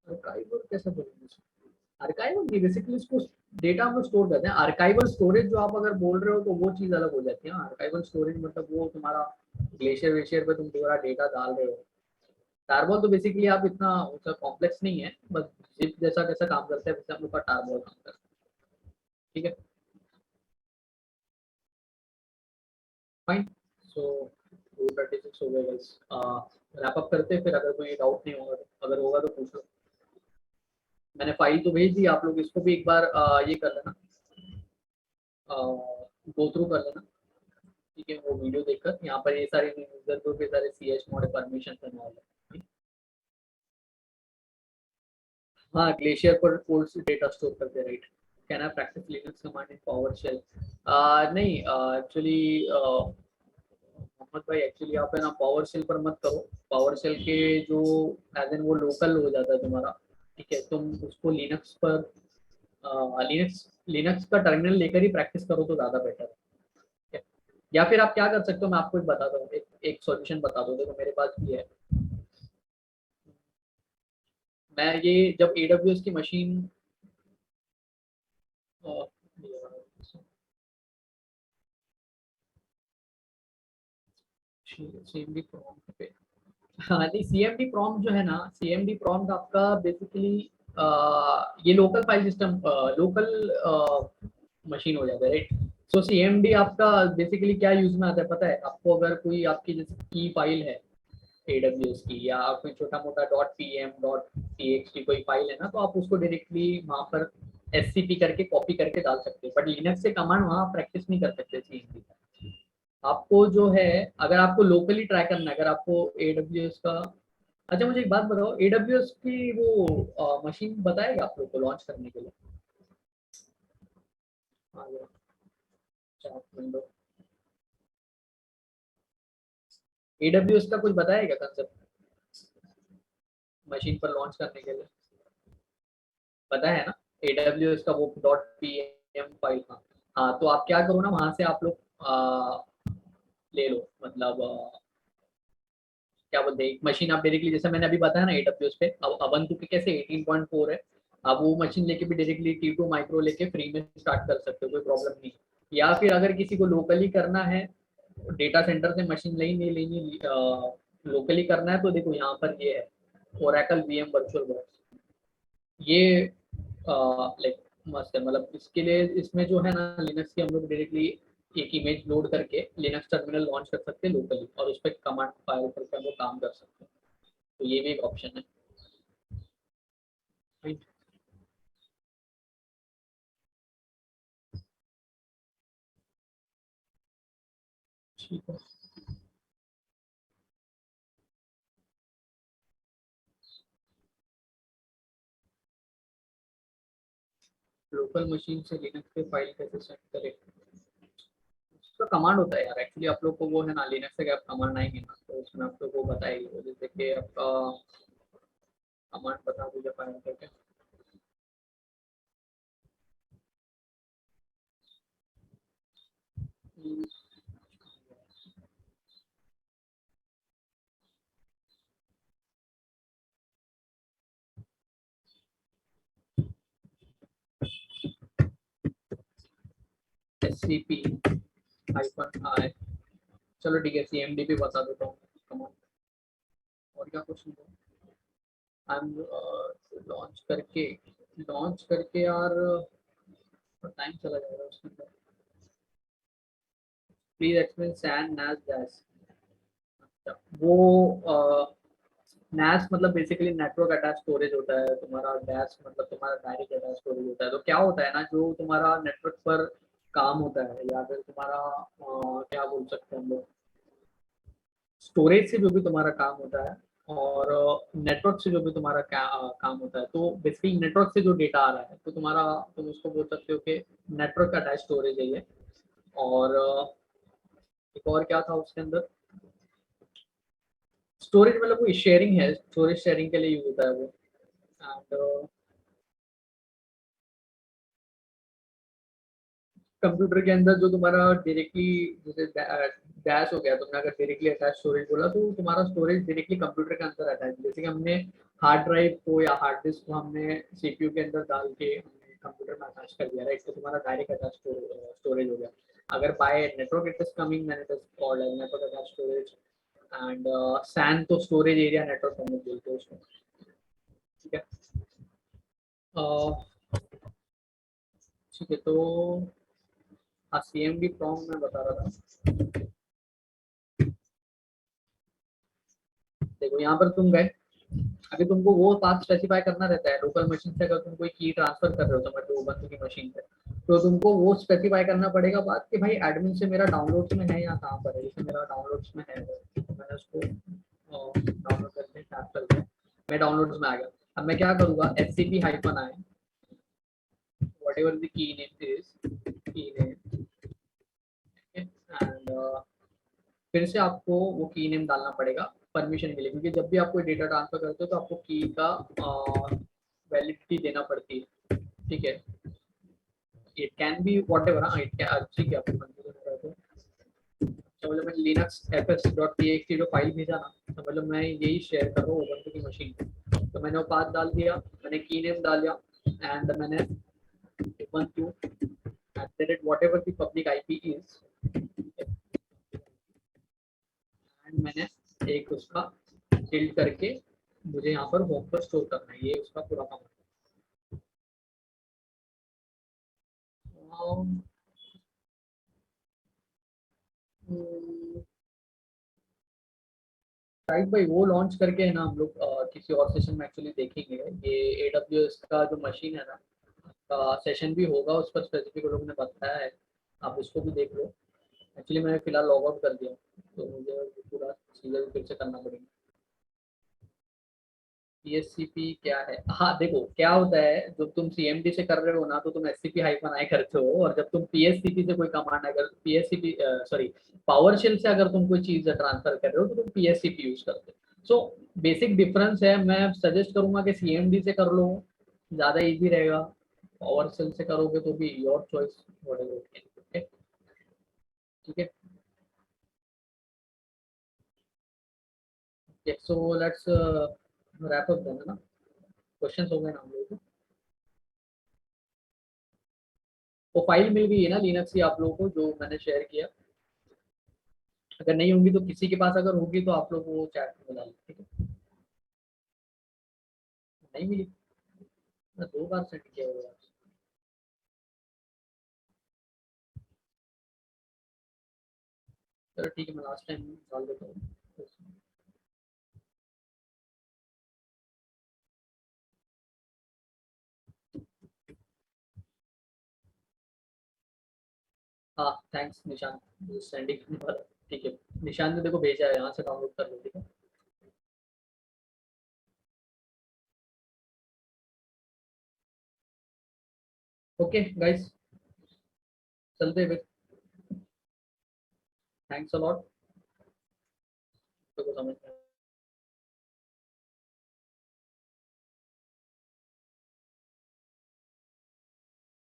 [SPEAKER 1] आर्काइवर कैसे बोलेंगे, आर्काइवल नहीं, बेसिकली इसको डेटा हम लोग स्टोर करते हैं। आर्काइवल स्टोरेज जो आप अगर बोल रहे हो तो वो चीज अलग हो जाती है। आर्काइवल स्टोरेज मतलब वो तुम्हारा ग्लेशियर वेशियर पे तुम पूरा डेटा डाल रहे हो। टारबॉल तो बेसिकली आप इतना उसका कॉम्प्लेक्स नहीं है, बस जिप जैसा कैसा काम करता है वैसे हम लोग का टारबॉल काम करता है, ठीक है, फाइन। सो 236 हो गया गाइस, रैप अप करते हैं फिर, अगर कोई डाउट नहीं होगा तो, अगर होगा तो पूछ लो। मैंने फाइल तो भेज दी, आप लोग इसको भी एक बार ये कर लेना, गो थ्रू कर लेना, ठीक है, वो वीडियो देखकर यहाँ पर ये सारे यूजर ग्रुप के सारे ch मोड परमिशन करने वाले हैं। हाँ, ग्लेशियर पर कोड से डेटा स्टोर करते हैं, right. Can I practice Linux command in PowerShell? नहीं, एक्चुअली मोहम्मद भाई, एक्चुअली आप है ना पावरशेल पर मत करो। पावरशेल के जो एज एन वो लोकल हो जाता है तुम्हारा, ठीक है, तुम उसको लिनक्स पर लिनक्स लिनक्स का टर्मिनल लेकर ही प्रैक्टिस करो तो ज़्यादा बेटर है। या फिर आप क्या कर सकते हो, मैं आपको एक बताता हूँ, एक सॉल्यूशन बता दो, देखो मेरे पास भी है। मैं ये जब AWS की मशीन CMD प्रॉम्प्ट पे, हाँ नहीं, CMD प्रॉम्प्ट जो है ना, CMD प्रॉम्प्ट आपका बेसिकली ये local file system, local machine हो जाता है, राइट। सो CMD आपका बेसिकली क्या यूज में आता है पता है आपको, अगर कोई आपकी जैसे की फाइल है AWS की, या कोई छोटा मोटा .pm.txt कोई फाइल है ना, तो आप उसको डायरेक्टली वहाँ पर SCP करके कॉपी करके डाल सकते हो, बट लिनक्स से कमांड वहाँ प्रैक्टिस नहीं कर सकते CMD। आपको जो है, अगर आपको लोकली ट्राई करना है, अगर आपको AWS का, अच्छा मुझे एक बात बताओ, AWS की वो मशीन बताएगा आप लोग को लॉन्च करने के लिए? आ गया चैट विंडो, AWS का कुछ बताएगा कंसेप्ट मशीन पर लॉन्च करने के लिए? पता है ना, AWS का वो .pm फाइल का, हाँ, तो आप क्या करो ना, वहां से आप लोग ले लो, मतलब क्या बोलते हैं, मशीन आप डायरेक्टली, जैसे मैंने अभी बताया ना AWS पे, अब अबंतु के कैसे 18.4 है, आप वो मशीन लेके भी डायरेक्टली T2 माइक्रो लेके फ्री में स्टार्ट कर सकते हो, कोई प्रॉब्लम नहीं। या फिर अगर किसी को लोकली करना है, डेटा सेंटर से मशीन नहीं लेनी, लोकली करना है, तो देखो यहाँ पर ये है Oracle VM वर्चुअल बॉक्स, ये लाइक मस्त है, मतलब इसके लिए इसमें जो है ना, लिनक्स की हम लोग डायरेक्टली एक इमेज लोड करके लिनक्स टर्मिनल लॉन्च कर सकते हैं लोकली, और उस पर कमांड फाइल करके हम लोग काम कर सकते हैं, तो ये भी एक ऑप्शन है। Right? ठीक है, लोकल मशीन से लिनक्स पे फाइल कैसे सेट करें? उसका कमांड होता है यार, एक्चुअली आप लोग को वो है ना, लिनक्स से आप कमांड आएंगे ना, तो उसमें आप लोग को बताएगी वो, जैसे कि आपका कमांड बता दीजिए फाइल करके। SCP-I, चलो ठीक है, CMD भी बता देता हूँ कमांड, और क्या कुछ नहीं। हम लॉन्च करके यार टाइम चला जाएगा उसके अंदर। प्लीज एक्सप्लेन सैन नैस डैश, वो NAS मतलब बेसिकली नेटवर्क अटैच स्टोरेज होता है, तुम्हारा डैश मतलब तुम्हारा डायरेक्ट अटैच स्टोरेज होता है। तो क्या होता है ना, जो तुम्हारा नेटवर्क पर काम होता है, या फिर तुम्हारा क्या बोल सकते हैं हम लोग, स्टोरेज से जो भी तुम्हारा काम होता है, और नेटवर्क से जो भी तुम्हारा काम होता है, तो बेसिकली नेटवर्क से जो डेटा आ रहा है तो तुम्हारा, तुम उसको बोल सकते हो कि नेटवर्क अटैच स्टोरेज है ये। और एक और क्या था उसके अंदर, स्टोरेज मतलब वो शेयरिंग है, स्टोरेज शेयरिंग के लिए यूज होता है वो। एंड कंप्यूटर के अंदर जो तुम्हारा डायरेक्टली, जैसे डैश हो गया, तुमने अगर डायरेक्टली अटैच स्टोरेज बोला तो तुम्हारा स्टोरेज डायरेक्टली कंप्यूटर के अंदर अटैच, जैसे कि हमने हार्ड ड्राइव को या हार्ड डिस्क को हमने सीपीयू के अंदर डाल के हमने कंप्यूटर में अटैच कर दिया, राइट, तो तुम्हारा डायरेक्ट अटैच स्टोरेज हो गया। अगर by network it is coming, then it is called as network attach storage. And SAN तो स्टोरेज एरिया नेटवर्क हम लोग बोलते हैं उसको, ठीक है। ठीक है, तो हाँ, CMD प्रॉम्प्ट मैं बता रहा था। देखो यहाँ पर तुम गए, अभी तुमको वो पाथ स्पेसिफाई करना रहता है, लोकल मशीन से अगर तुम कोई की ट्रांसफर कर रहे हो समझ लो ubuntu की मशीन पे, तो तुमको वो स्पेसिफाई करना पड़ेगा बात कि भाई एडमिन से मेरा डाउनलोड्स में है या कहाँ पर है। जैसे मेरा डाउनलोड्स में है, तो मैंने उसको डाउनलोड करके टैप कर दिया, मैं डाउनलोड्स में आ गया। अब मैं क्या करूँगा, scp-i whatever the key name is, key name, and फिर से आपको वो की नेम डालना पड़ेगा परमिशन के लिए, क्योंकि जब भी आप कोई डेटा ट्रांसफर करते हो तो आपको की का वैलिडिटी देना पड़ती है, ठीक है। It can be what ever, हाँ इट कैन, ठीक है, आपको कंफ्यूजन हो रहा है तो मतलब मैं लिनक्स fs.txt जो फाइल भेजा ना, तो मतलब मैं यही शेयर कर रहा हूँ ubuntu की मशीन पे, तो मैंने वो पाथ डाल दिया, मैंने की नेम डाल दिया, एंड मैंने ubuntu whatever the public IP is, and मैंने एक उसका बिल्ड करके मुझे यहाँ पर होम पर स्टोर करना है, ये उसका पूरा काम है। राइट भाई, वो लॉन्च करके है ना हम लोग किसी और सेशन में एक्चुअली देखेंगे, ये AWS का जो मशीन है ना, सेशन भी होगा उस पर, स्पेसिफिक लोगों ने बताया है, आप उसको भी देख लो। एक्चुअली मैंने फिलहाल लॉग आउट कर दिया, तो मुझे पूरा चीज़ें फिर से करना पड़ेगा। PSCP क्या है, हाँ देखो क्या होता है, जब तुम CMD से कर रहे हो ना तो तुम SCP-i करते हो, और जब तुम PSCP से कोई कमांड, अगर PSCP सॉरी पावर शेल से अगर तुम कोई चीज ट्रांसफर कर रहे हो तो तुम PSCP यूज करते हो। सो बेसिक डिफरेंस है, मैं सजेस्ट करूंगा कि CMD से कर लो, ज्यादा इजी रहेगा। पावर शेल से करोगे तो भी योर चॉइस, ठीक है। So let's wrap up then, है ना, क्वेश्चंस हो गए ना हम लोगों को। वो फाइल मिल गई है ना लिनक्स की आप लोगों को जो मैंने शेयर किया, अगर नहीं होंगी तो किसी के पास अगर होगी तो आप लोग वो चैट में डालें, ठीक है। नहीं मिली, मैं 2 बार सेंड किया हुआ है। चलो ठीक है, मैं लास्ट टाइम डाल देता हूँ। हाँ थैंक्स निशान, सेंडिंग पर, ठीक है। निशान ने देखो भेजा है, यहाँ से डाउनलोड कर लो, ठीक है। ओके गाइस, चलते हैं फिर, थैंक्स अ लॉट, तो समझ में